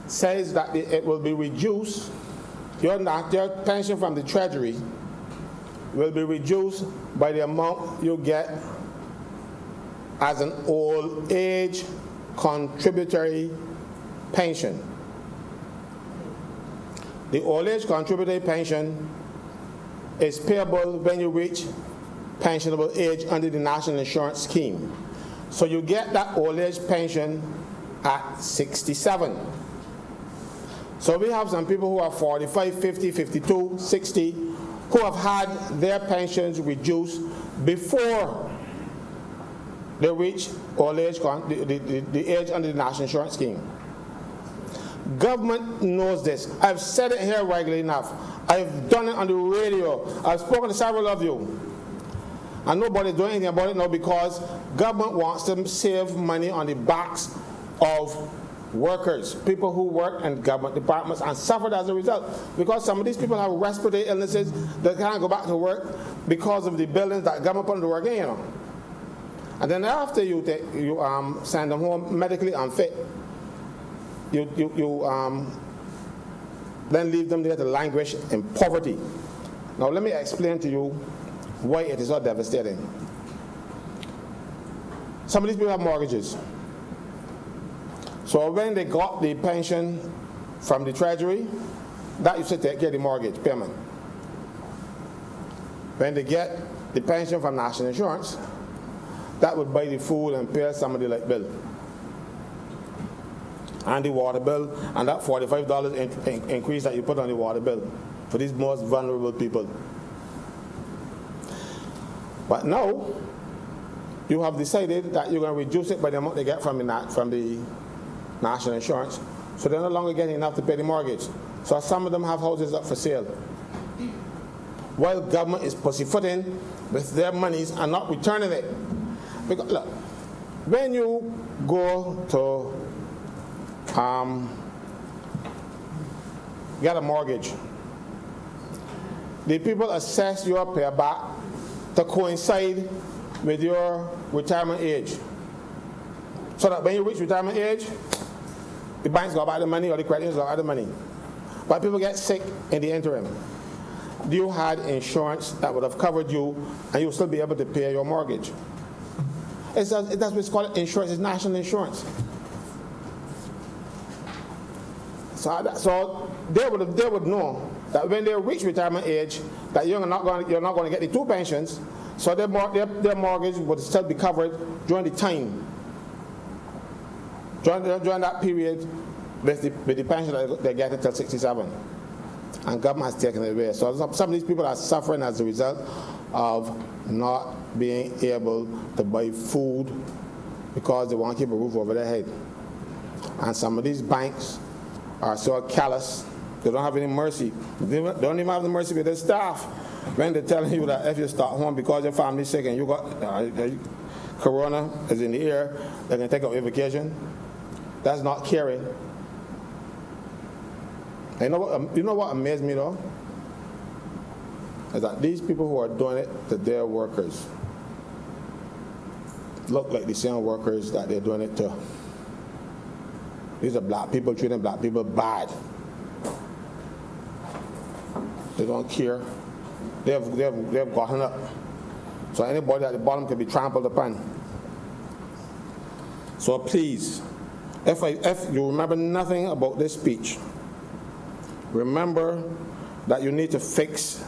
says that it will be reduced, your pension from the Treasury will be reduced by the amount you get as an old age contributory pension. The old age contributory pension is payable when you reach pensionable age under the National Insurance Scheme. So you get that old age pension at 67. So we have some people who are 45, 50, 52, 60, who have had their pensions reduced before they reach old age, the age under the National Insurance Scheme. Government knows this. I've said it here regularly enough. I've done it on the radio. I've spoken to several of you. And nobody's doing anything about it now, because government wants to save money on the backs of workers, people who work in government departments and suffered as a result. Because some of these people have respiratory illnesses that can't go back to work because of the buildings that government put them to work in, And then after you send them home medically unfit, you then leave them there to languish in poverty. Now let me explain to you why it is so devastating. Some of these people have mortgages. So when they got the pension from the Treasury, that used to take care of the mortgage payment. When they get the pension from National Insurance, that would buy the food and pay some of the light bill and the water bill, and that $45 increase that you put on the water bill for these most vulnerable people. But now, you have decided that you're going to reduce it by the amount they get from the national insurance, so they're no longer getting enough to pay the mortgage. So some of them have houses up for sale. While government is pussyfooting with their monies and not returning it. Because look, when you go to get a mortgage, the people assess your payback to coincide with your retirement age. So that when you reach retirement age, the bank's got back the money or the creditors got back the money. But people get sick in the interim. You had insurance that would have covered you and you'll still be able to pay your mortgage. That's what's called insurance, it's national insurance. So they would know that when they reach retirement age, that you're not going to get the two pensions, so their mortgage would still be covered during the time, during that period with the pension that they get until 67. And government has taken it away. So some of these people are suffering as a result of not being able to buy food because they want to keep a roof over their head. And some of these banks are so callous, they don't have any mercy. They don't even have the mercy with their staff. When they're telling you that if you start home because your family's sick and you got corona is in the air, they're going to take up your vacation. That's not caring. And you know what amazed me though? Is that these people who are doing it to their workers look like the same workers that they're doing it to. These are black people treating black people bad. They don't care. They've gotten up. So anybody at the bottom can be trampled upon. So please, if you remember nothing about this speech, remember that you need to fix,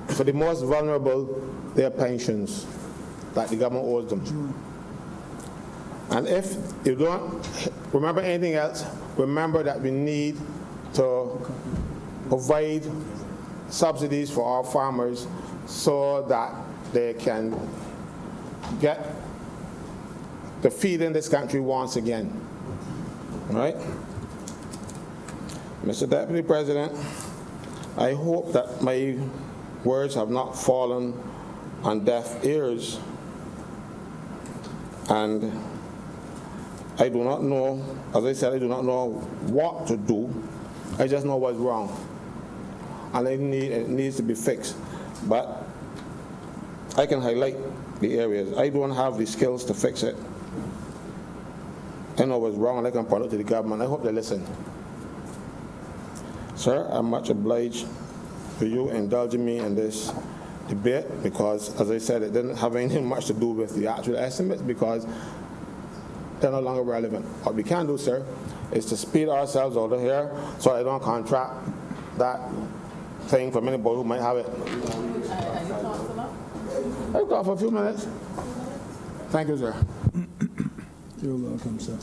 for the most vulnerable, their pensions that the government owes them. And if you don't remember anything else, remember that we need to provide subsidies for our farmers so that they can get the feed in this country once again. All right? Mr. Deputy President, I hope that my words have not fallen on deaf ears. And I do not know, as I said, I do not know what to do. I just know what's wrong. And it needs to be fixed. But I can highlight the areas. I don't have the skills to fix it. I know what's wrong and I can point it to the government. I hope they listen. Sir, I'm much obliged for you indulging me in this debate because, as I said, it didn't have anything much to do with the actual estimates because they're no longer relevant. What we can do, sir, is to speed ourselves out of here so I don't contract that thing from anybody who might have it. I've got for a few minutes. Thank you, sir. You're welcome, sir.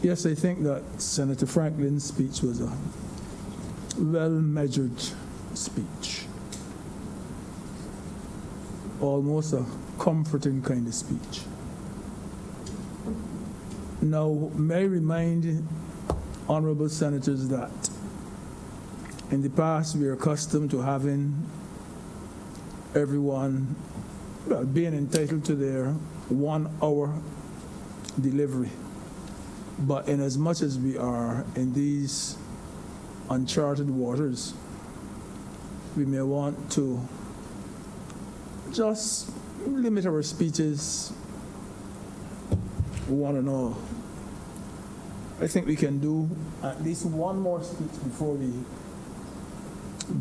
Yes, I think that Senator Franklin's speech was a well-measured speech. Almost a comforting kind of speech. Now, may I remind honorable senators that in the past we are accustomed to having everyone being entitled to their 1 hour delivery. But in as much as we are in these uncharted waters, we may want to just limit our speeches, one and all. I think we can do at least one more speech before we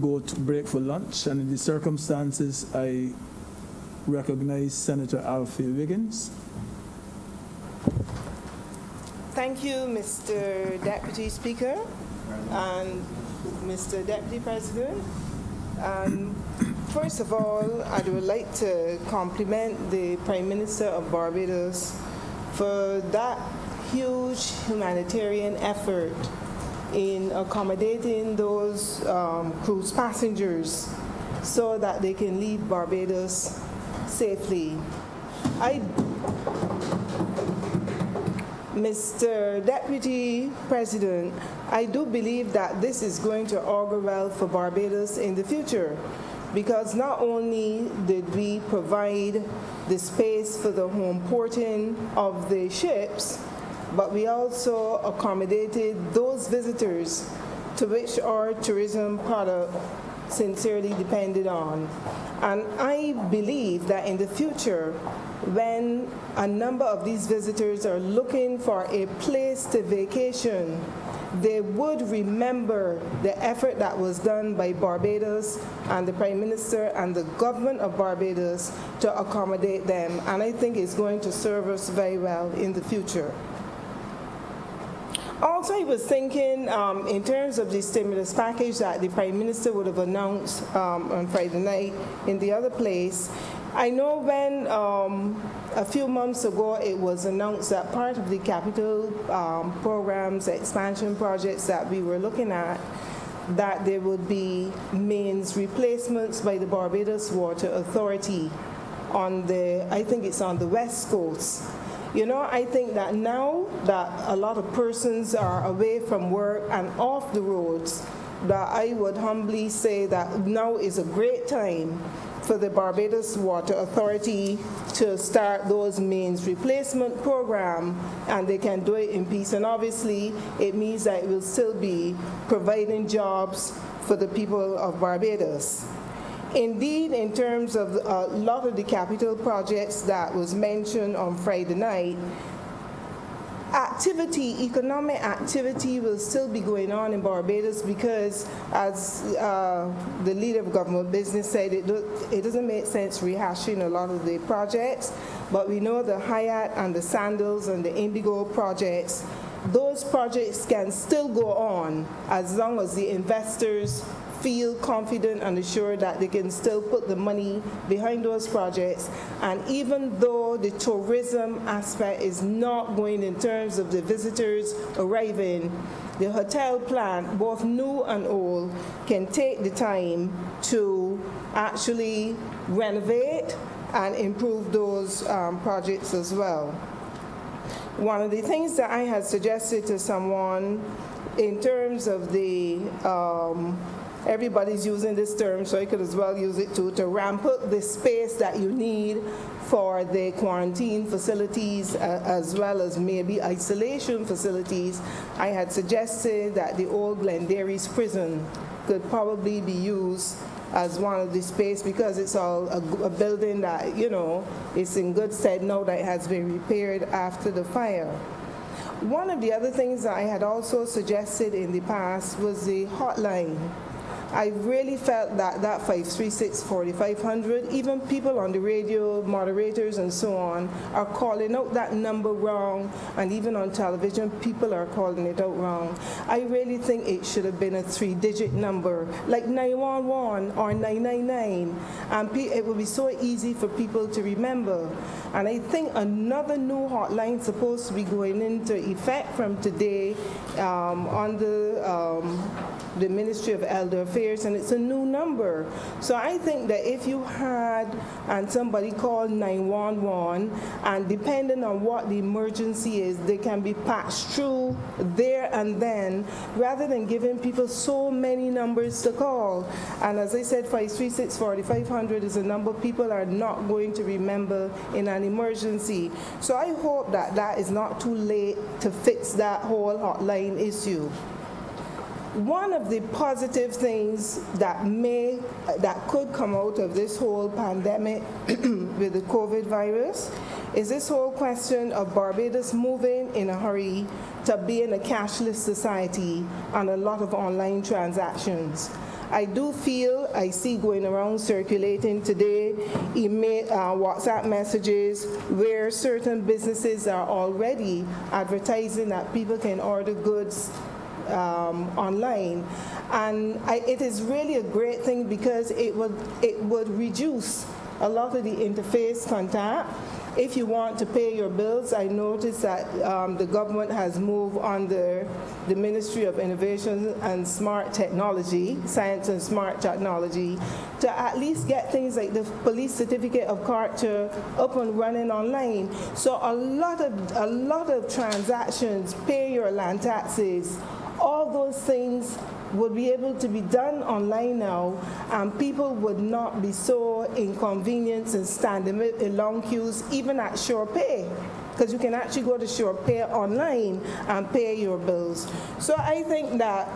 go to break for lunch. And in the circumstances, I recognize Senator Alfie Wiggins. Thank you, Mr. Deputy Speaker and Mr. Deputy President. First of all, I would like to compliment the Prime Minister of Barbados for that huge humanitarian effort in accommodating those cruise passengers so that they can leave Barbados safely. Mr. Deputy President, I do believe that this is going to augur well for Barbados in the future, because not only did we provide the space for the home porting of the ships, but we also accommodated those visitors to which our tourism product sincerely depended on. And I believe that in the future, when a number of these visitors are looking for a place to vacation, they would remember the effort that was done by Barbados and the Prime Minister and the government of Barbados to accommodate them. And I think it's going to serve us very well in the future. Also, I was thinking in terms of the stimulus package that the Prime Minister would have announced on Friday night in the other place. I know when a few months ago it was announced that part of the capital programs, expansion projects that we were looking at, that there would be mains replacements by the Barbados Water Authority on the, I think it's on the West Coast. You know, I think that now that a lot of persons are away from work and off the roads, that I would humbly say that now is a great time for the Barbados Water Authority to start those mains replacement program, and they can do it in peace. And obviously, it means that it will still be providing jobs for the people of Barbados. Indeed, in terms of a lot of the capital projects that was mentioned on Friday night, economic activity will still be going on in Barbados because, as the leader of government business said, it doesn't make sense rehashing a lot of the projects, but we know the Hyatt and the Sandals and the Indigo projects, those projects can still go on as long as the investors feel confident and assured that they can still put the money behind those projects. And even though the tourism aspect is not going in terms of the visitors arriving, the hotel plant, both new and old, can take the time to actually renovate and improve those projects as well. One of the things that I had suggested to someone in terms of the everybody's using this term, so I could as well use it too, to ramp up the space that you need for the quarantine facilities as well as maybe isolation facilities. I had suggested that the old Glendary's prison could probably be used as one of the space, because it's all a building that, you know, is in good stead now that it has been repaired after the fire. One of the other things that I had also suggested in the past was the hotline. I really felt that 536-4500, even people on the radio, moderators and so on, are calling out that number wrong, and even on television, people are calling it out wrong. I really think it should have been a 3-digit number, like 911 or 999, and it would be so easy for people to remember. And I think another new hotline is supposed to be going into effect from today under the Ministry of Elder Affairs, and it's a new number. So I think that if you had, and somebody called 911, and depending on what the emergency is, they can be patched through there and then, rather than giving people so many numbers to call. And as I said, 536-4500 is a number people are not going to remember in an emergency. So I hope that that is not too late to fix that whole hotline issue. One of the positive things that could come out of this whole pandemic with the COVID virus is this whole question of Barbados moving in a hurry to being a cashless society and a lot of online transactions. I do feel, I see going around circulating today, email, WhatsApp messages where certain businesses are already advertising that people can order goods online, and it is really a great thing because it would reduce a lot of the interface contact, if you want to pay your bills, I noticed that the government has moved under the Ministry of Innovation and Smart Technology, Science and Smart Technology, to at least get things like the police certificate of character up and running online. So a lot of transactions, pay your land taxes, all those things would be able to be done online now, and people would not be so inconvenienced and standing in long queues, even at SurePay, because you can actually go to SurePay online and pay your bills. So I think that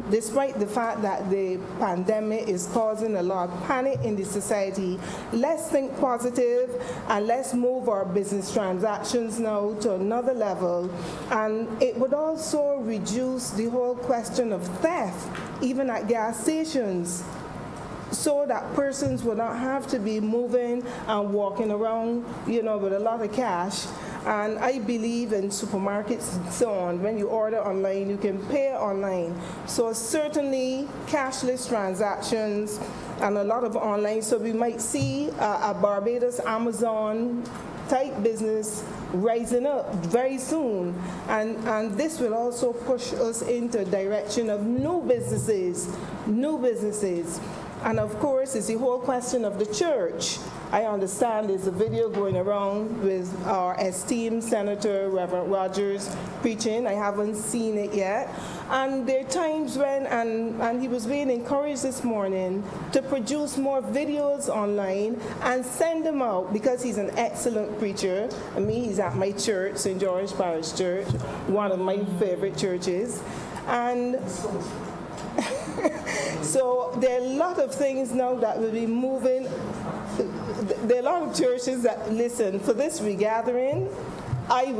despite the fact that the pandemic is causing a lot of panic in the society, let's think positive and let's move our business transactions now to another level. And it would also reduce the whole question of theft, even at gas stations, so that persons will not have to be moving and walking around, with a lot of cash. And I believe in supermarkets and so on, when you order online, you can pay online. So certainly cashless transactions and a lot of online. So we might see a Barbados Amazon type business rising up very soon, and this will also push us into a direction of new businesses. And of course, it's the whole question of the church. I understand there's a video going around with our esteemed Senator Reverend Rogers preaching. I haven't seen it yet. And there are times when, and he was being encouraged this morning to produce more videos online and send them out, because he's an excellent preacher. He's at my church, St. George Parish Church, one of my favorite churches. And so there are a lot of things now that will be moving. There are a lot of churches that, listen, for this regathering, I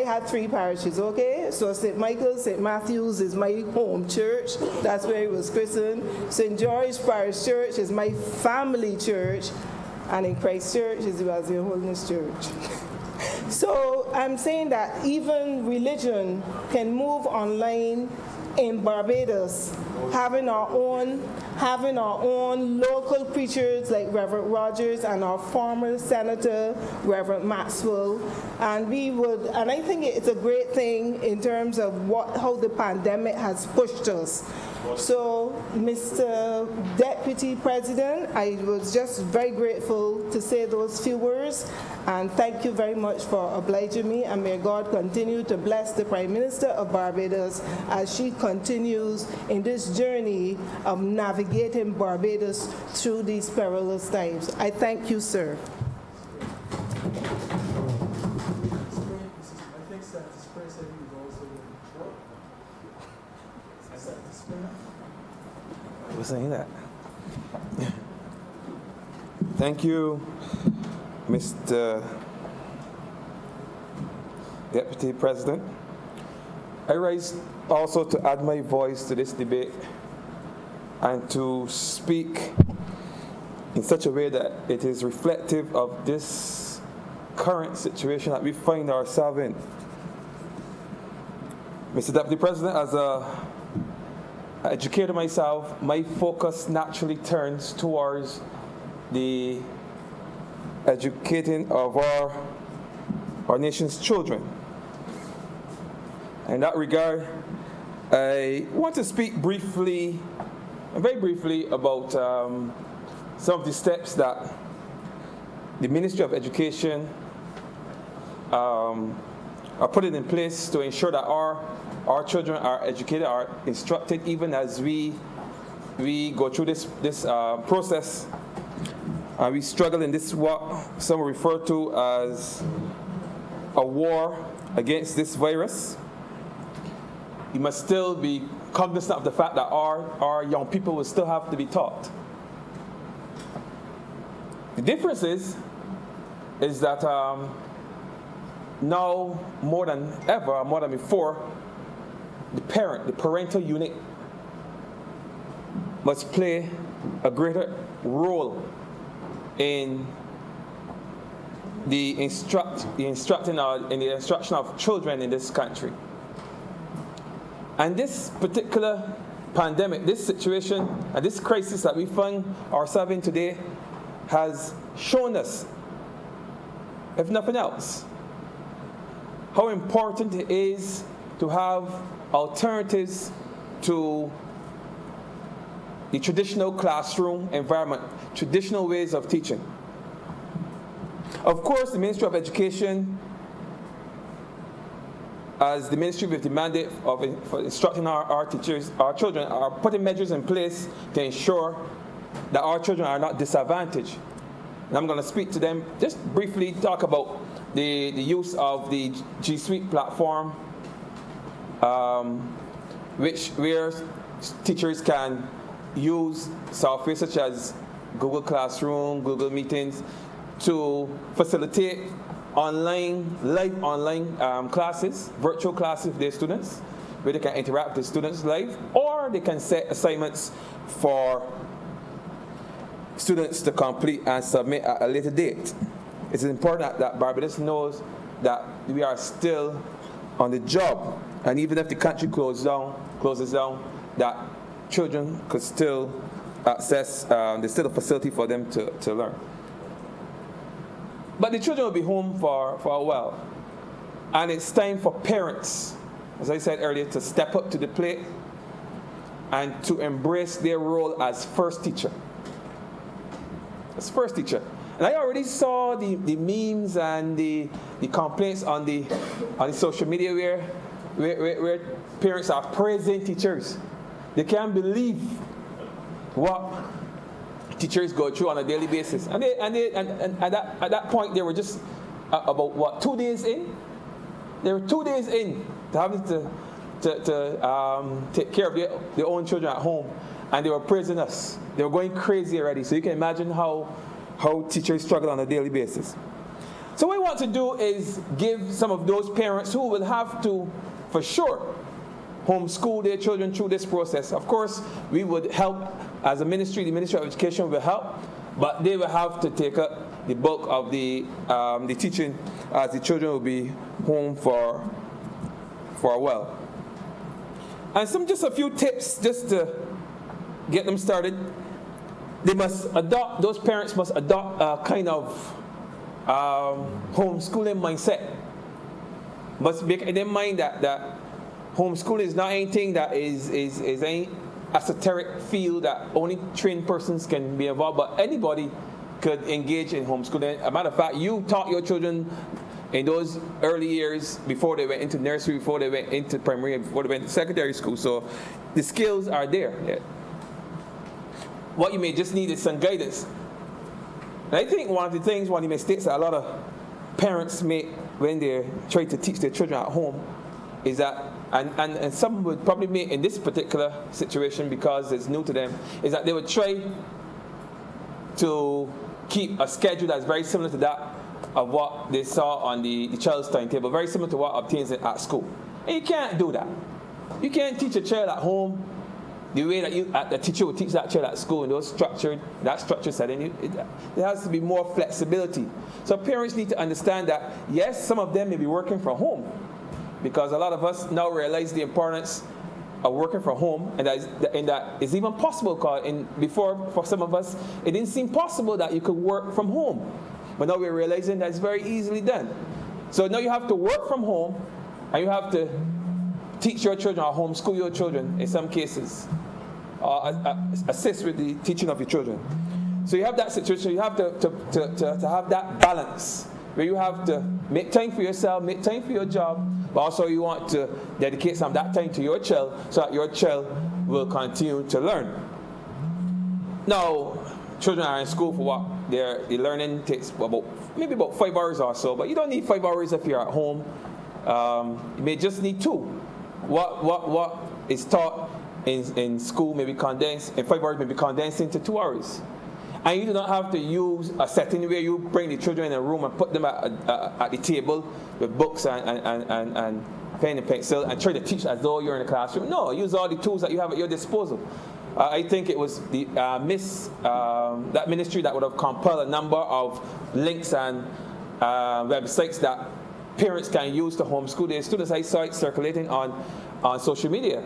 had 3 parishes, okay? So St. Michael's, St. Matthew's is my home church. That's where it was christened. St. George Parish Church is my family church. And in Christ Church is the Wesleyan Holiness Church. So I'm saying that even religion can move online in Barbados, having our own local preachers like Reverend Rogers and our former Senator, Reverend Maxwell. And I think it's a great thing in terms of how the pandemic has pushed us. So, Mr. Deputy President, I was just very grateful to say those few words, and thank you very much for obliging me, and may God continue to bless the Prime Minister of Barbados as she continues in this journey of navigating Barbados through these perilous times. I thank you, sir. I was saying that. Thank you, Mr. Deputy President. I rise also to add my voice to this debate and to speak in such a way that it is reflective of this current situation that we find ourselves in. Mr. Deputy President, as an educator myself, my focus naturally turns towards the educating of our nation's children. In that regard, I want to speak very briefly about some of the steps that the Ministry of Education are putting in place to ensure that our children are educated, are instructed, even as we go through this process. We struggle in this, what some refer to as a war against this virus. You must still be cognizant of the fact that our young people will still have to be taught. The difference is that now more than ever, more than before, the parental unit must play a greater role in the instruction of children in this country. And this particular pandemic, this situation, and this crisis that we find ourselves in today has shown us if nothing else, how important it is to have alternatives to the traditional classroom environment, traditional ways of teaching. Of course, the Ministry of Education, as the ministry with the mandate of instructing our teachers, our children, are putting measures in place to ensure that our children are not disadvantaged. And I'm going to speak to them, just briefly talk about the use of the G Suite platform, where teachers can use software such as Google Classroom, Google Meetings, to facilitate live online classes, virtual classes with their students, where they can interact with the students live, or they can set assignments for students to complete and submit at a later date. It's important that Barbados knows that we are still on the job, and even if the country closes down, that children could still access, there's still a facility for them to learn. But the children will be home for a while. And it's time for parents, as I said earlier, to step up to the plate and to embrace their role as first teacher. As first teacher. And I already saw the memes and the complaints on the social media where parents are praising teachers. They can't believe what teachers go through on a daily basis. And at that point, they were just about 2 days in? They were 2 days in to having to take care of their own children at home. And they were praising us. They were going crazy already. So you can imagine how teachers struggle on a daily basis. So what we want to do is give some of those parents who will have to, for sure, homeschool their children through this process. Of course, we would help as a ministry. The Ministry of Education will help, but they will have to take up the bulk of the teaching, as the children will be home for a while. And just a few tips just to get them started. Those parents must adopt a kind of homeschooling mindset. Must make in their mind that homeschooling is not anything that is any esoteric field that only trained persons can be involved, but anybody could engage in homeschooling. As a matter of fact, you taught your children in those early years before they went into nursery, before they went into primary, before they went to secondary school. So the skills are there. Yeah. What you may just need is some guidance. And I think one of the mistakes that a lot of parents make when they try to teach their children at home is that, and some would probably make in this particular situation because it's new to them, is that they would try to keep a schedule that's very similar to that of what they saw on the child's timetable, very similar to what obtains it at school. And you can't do that. You can't teach a child at home the way that the teacher would teach that child at school in that structured setting. There has to be more flexibility. So parents need to understand that, yes, some of them may be working from home, because a lot of us now realize the importance of working from home, and that it's even possible, because before, for some of us, it didn't seem possible that you could work from home. But now we're realizing that it's very easily done. So now you have to work from home, and you have to teach your children or homeschool your children in some cases, assist with the teaching of your children. So you have that situation. You have to have that balance where you have to make time for yourself, make time for your job, but also you want to dedicate some of that time to your child so that your child will continue to learn. Now, children are in school for what? The learning takes maybe about 5 hours or so, but you don't need 5 hours if you're at home. You may just need 2. What is taught in school may be condensed, in 5 hours may be condensed into 2 hours. And you do not have to use a setting where you bring the children in a room and put them at the table with books and pen and pencil and try to teach as though you're in a classroom. No, use all the tools that you have at your disposal. I think it was that ministry that would have compiled a number of links and websites that parents can use to homeschool their students. I saw it circulating on social media.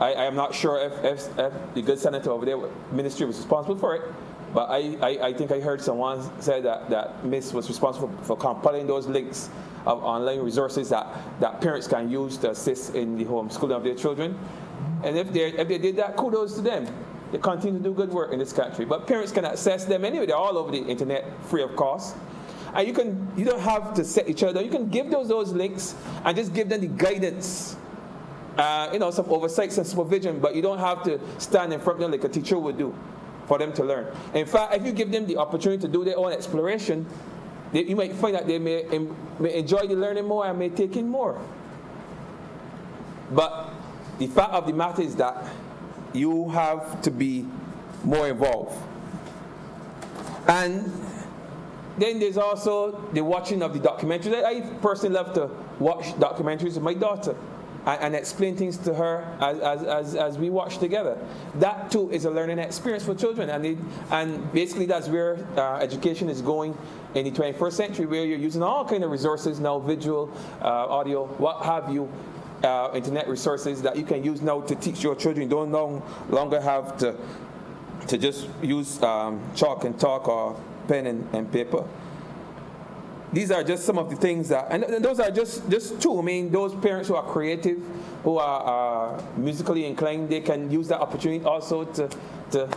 I am not sure if the good senator over there, ministry, was responsible for it, But I think I heard someone say that Miss was responsible for compiling those links of online resources that parents can use to assist in the homeschooling of their children. And if they did that, kudos to them. They continue to do good work in this country. But parents can access them anyway. They're all over the internet, free of cost. And you don't have to set each other. You can give those links and just give them the guidance, some oversight and supervision. But you don't have to stand in front of them like a teacher would do for them to learn. In fact, if you give them the opportunity to do their own exploration, you might find that they may enjoy the learning more and may take in more. But the fact of the matter is that you have to be more involved. And then there's also the watching of the documentaries. I personally love to watch documentaries with my daughter and explain things to her as we watch together. That too is a learning experience for children, and basically that's where education is going in the 21st century, where you're using all kind of resources now, visual, audio, what have you, internet resources that you can use now to teach your children. You don't no longer have to just use chalk and talk or pen and paper. These are just some of the things that, and those are just two. I mean, those parents who are creative, who are musically inclined, they can use that opportunity also to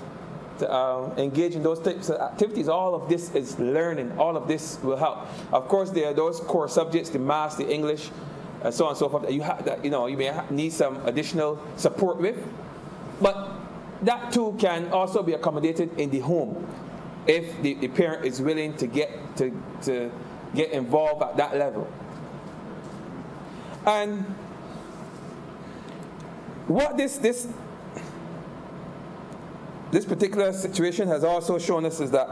engage in those types of activities. All of this is learning. All of this will help. Of course, there are those core subjects, the math, the English, and so on and so forth, that you may need some additional support with. But that too can also be accommodated in the home if the parent is willing to get involved at that level. And what this particular situation has also shown us is that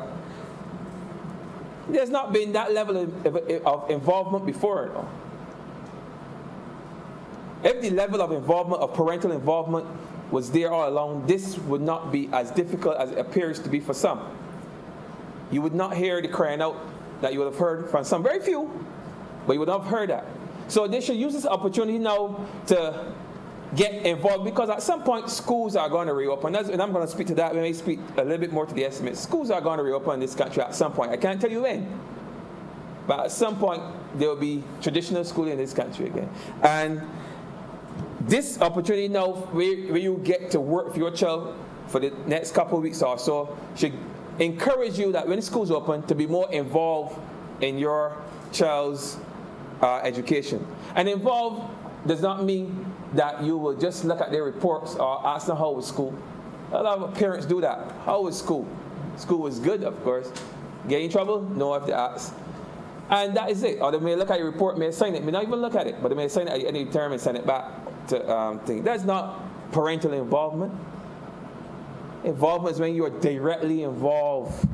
there's not been that level of involvement before. If the level of involvement, of parental involvement, was there all along, this would not be as difficult as it appears to be for some. You would not hear the crying out that you would have heard from some, very few, but you would not have heard that. So they should use this opportunity now to get involved, because at some point schools are going to reopen. And I'm going to speak to that. We may speak a little bit more to the estimates. Schools are going to reopen in this country at some point. I can't tell you when, but at some point there will be traditional schooling in this country again. And this opportunity now, where you get to work with your child for the next couple of weeks or so, should encourage you that when schools open, to be more involved in your child's education. And involved does not mean that you will just look at their reports or ask them how was school. A lot of parents do that. How was school? School was good, of course. Get in trouble? No, have to ask. And that is it. Or they may look at your report, may sign it, may not even look at it, but they may sign it at any term and send it back to things. That's not parental involvement. Involvement is when you are directly involved,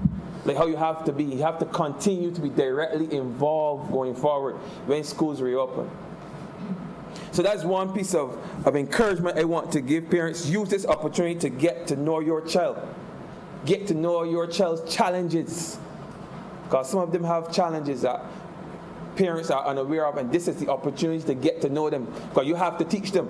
like how you have to be. You have to continue to be directly involved going forward when schools reopen. So that's one piece of encouragement I want to give parents. Use this opportunity to get to know your child. Get to know your child's challenges. Because some of them have challenges that parents are unaware of, and this is the opportunity to get to know them. Because you have to teach them.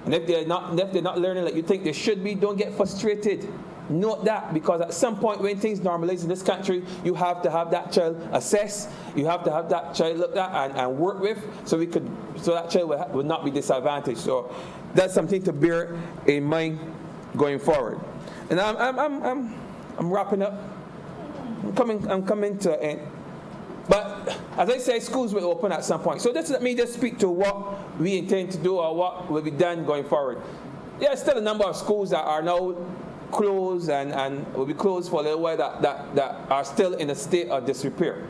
And if they're not learning like you think they should be, don't get frustrated. Note that, because at some point when things normalize in this country, you have to have that child assessed. You have to have that child looked at and worked with, so that child will not be disadvantaged. So that's something to bear in mind going forward. And I'm wrapping up. I'm coming to an end. But as I say, schools will open at some point. So let me just speak to what we intend to do or what will be done going forward. There are still a number of schools that are now closed and will be closed for a little while that are still in a state of disrepair.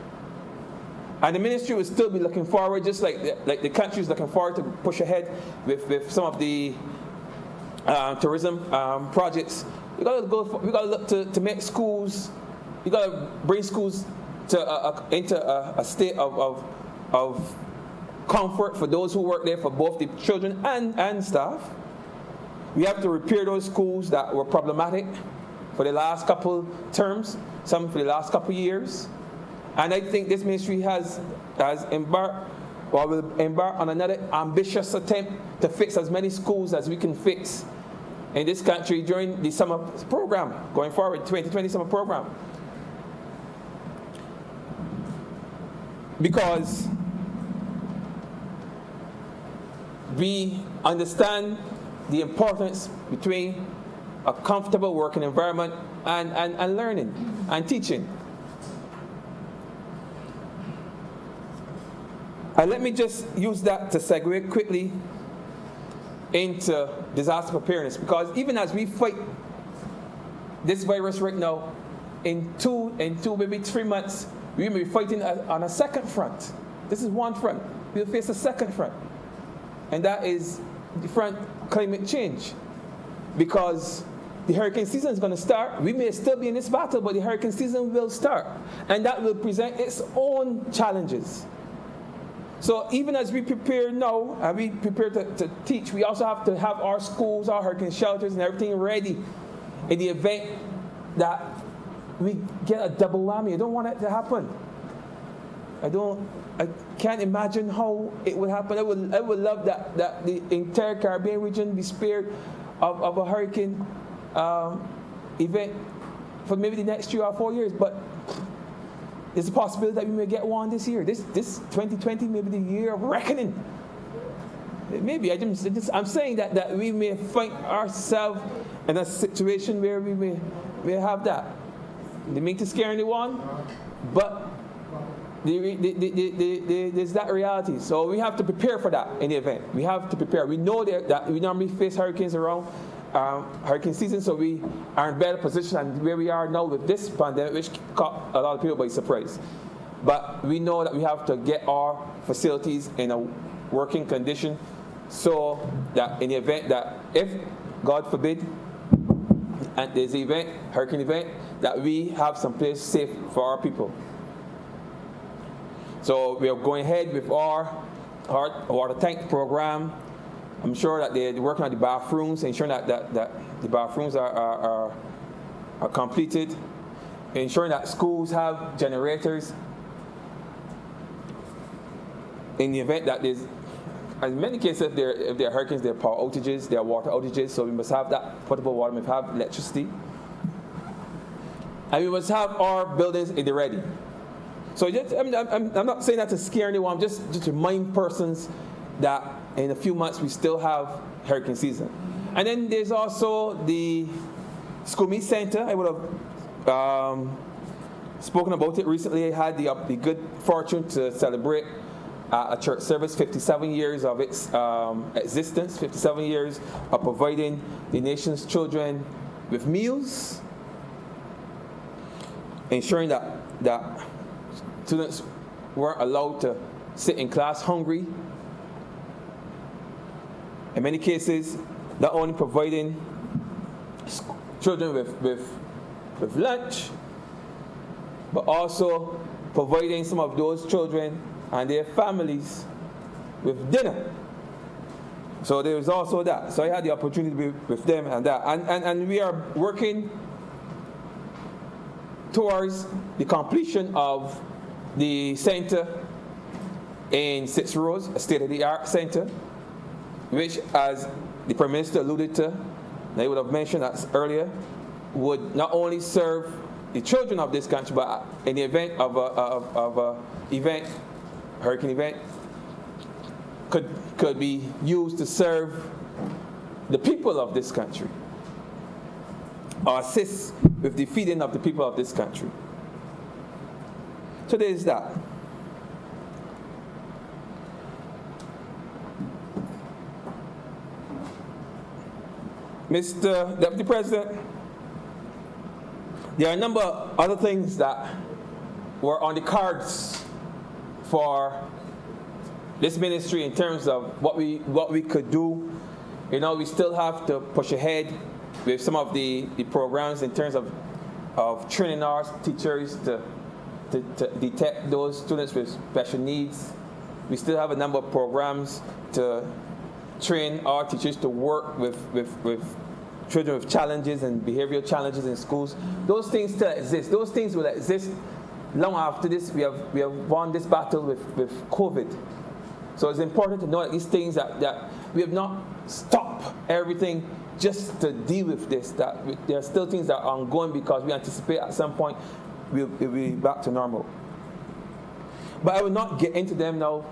And the ministry will still be looking forward, just like the country is looking forward to push ahead with some of the tourism projects. We got to look to make schools. You got to bring schools into a state of comfort for those who work there, for both the children and staff. We have to repair those schools that were problematic for the last couple terms, some for the last couple years. And I think this ministry has embarked, or will embark on another ambitious attempt to fix as many schools as we can fix in this country during the summer program, going forward, 2020 summer program. Because we understand the importance between a comfortable working environment and learning and teaching. And let me just use that to segue quickly into disaster preparedness, because even as we fight this virus right now, in two, maybe 3 months, we may be fighting on a second front. This is one front. We'll face a second front, and that is the front climate change, because the hurricane season is going to start. We may still be in this battle, but the hurricane season will start, and that will present its own challenges. So even as we prepare now, and we prepare to teach, we also have to have our schools, our hurricane shelters, and everything ready in the event that we get a double whammy. I don't want that to happen. I can't imagine how it would happen. I would love that the entire Caribbean region be spared of a hurricane event for maybe the next 3 or 4 years, but there's a possibility that we may get one this year. This 2020 may be the year of reckoning. Maybe I'm saying that we may find ourselves in a situation where we may have that. They mean to scare anyone, but there's that reality. So we have to prepare for that in the event. We have to prepare. We know that we normally face hurricanes around hurricane season, so we are in better position than where we are now with this pandemic, which caught a lot of people by surprise. But we know that we have to get our facilities in a working condition, so that in the event that if, God forbid, and there's an event, hurricane event, that we have some place safe for our people. So we are going ahead with our water tank program. I'm sure that they're working on the bathrooms, ensuring that the bathrooms are completed, ensuring that schools have generators. In the event that there's, in many cases, if there are hurricanes, there are power outages, there are water outages, so we must have that potable water, we must have electricity. And we must have our buildings in the ready. So I'm not saying that to scare anyone, just to remind persons that in a few months we still have hurricane season. And then there's also the School Meet Center. I would have spoken about it recently. I had the good fortune to celebrate a church service, 57 years of its existence, 57 years of providing the nation's children with meals, ensuring that students weren't allowed to sit in class hungry. In many cases, not only providing children with lunch, but also providing some of those children and their families with dinner. So there was also that. So I had the opportunity to be with them and that. And we are working towards the completion of the center in 6 Roads, a state-of-the-art center, which, as the Prime Minister alluded to, and I would have mentioned that earlier, would not only serve the children of this country, but in the event of a hurricane event, could be used to serve the people of this country, or assist with the feeding of the people of this country. So there is that. Mr. Deputy President, there are a number of other things that were on the cards for this ministry in terms of what we could do. You know, we still have to push ahead with some of the programs in terms of training our teachers to detect those students with special needs. We still have a number of programs to train our teachers to work with children with challenges and behavioral challenges in schools. Those things still exist. Those things will exist long after this. We have won this battle with COVID. So it's important to know that these things that we have not stopped everything just to deal with this, that there are still things that are ongoing because we anticipate at some point we'll be back to normal. But I will not get into them now.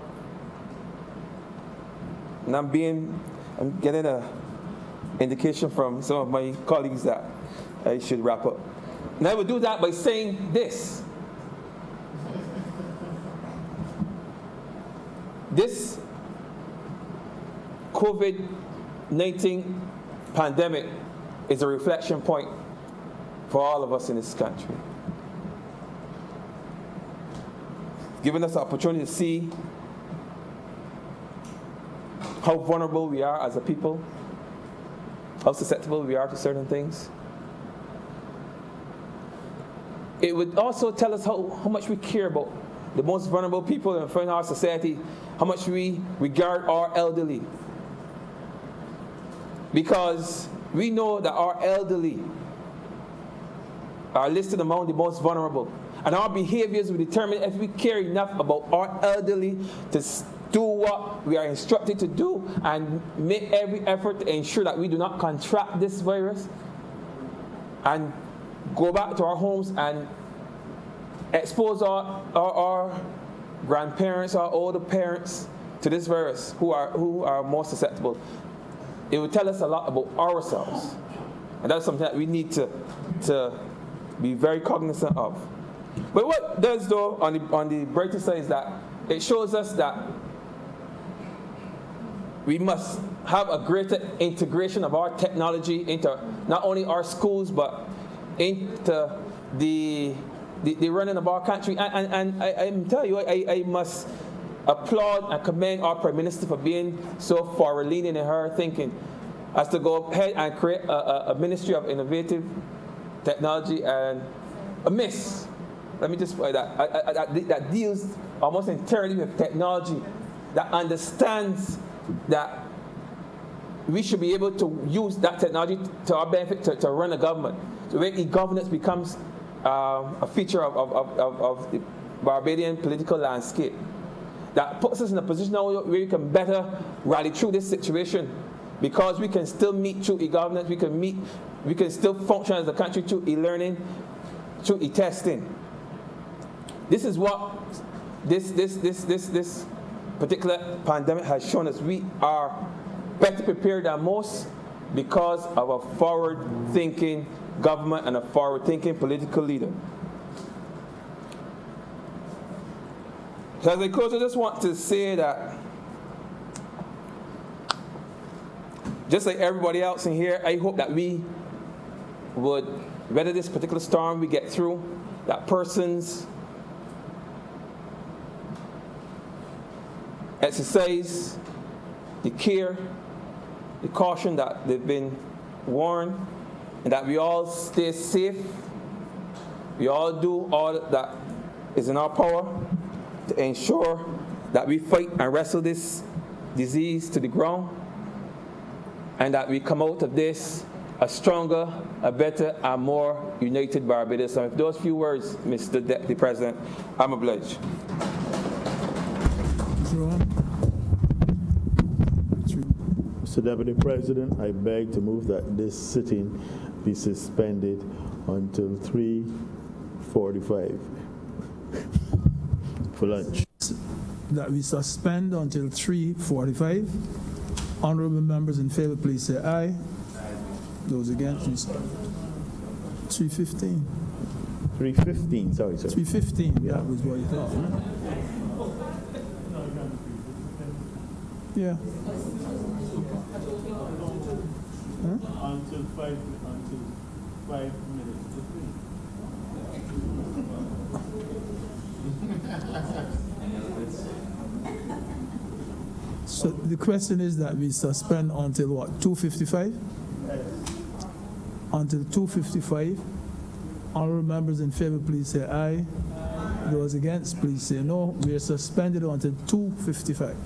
And I'm getting an indication from some of my colleagues that I should wrap up. And I will do that by saying this. This COVID-19 pandemic is a reflection point for all of us in this country. Giving us the opportunity to see how vulnerable we are as a people, how susceptible we are to certain things. It would also tell us how much we care about the most vulnerable people in our society, how much we regard our elderly. Because we know that our elderly are listed among the most vulnerable. And our behaviors will determine if we care enough about our elderly to do what we are instructed to do and make every effort to ensure that we do not contract this virus and go back to our homes and expose our grandparents, our older parents to this virus who are more susceptible. It will tell us a lot about ourselves. And that's something that we need to be very cognizant of. But what it does, though, on the brighter side is that it shows us that we must have a greater integration of our technology into not only our schools, but into the running of our country. And I'm telling you, I must applaud and commend our Prime Minister for being so forward-leaning in her thinking as to go ahead and create a Ministry of Innovative Technology and a MIS. Let me just put that deals almost entirely with technology, that understands that we should be able to use that technology to our benefit to run a government. So where e-governance becomes a feature of the Barbadian political landscape. That puts us in a position now where we can better rally through this situation, because we can still meet through e-governance, we can still function as a country through e-learning, through e-testing. This is what this particular pandemic has shown us. We are better prepared than most because of a forward-thinking government and a forward-thinking political leader. So as I close, I just want to say that just like everybody else in here, I hope that we would weather this particular storm, we get through, that persons exercise the care, the caution that they've been warned, and that we all stay safe. We all do all that is in our power to ensure that we fight and wrestle this disease to the ground, and that we come out of this a stronger, a better, and more united Barbados. And with those few words, Mr. Deputy President, I'm obliged. Mr. Deputy President, I beg to move that this sitting be suspended until 3:45 for lunch. That we suspend until 3:45. Honorable members in favor, please say aye. Those against, 3:15. 3:15, sorry, sir. 3:15, yeah. That was what you thought, right? Yeah. Huh? Until 5 minutes to 3. So the question is that we suspend until what, 2:55? Until 2:55. Honorable members in favor, please say aye. Those against, please say no. We are suspended until 2:55.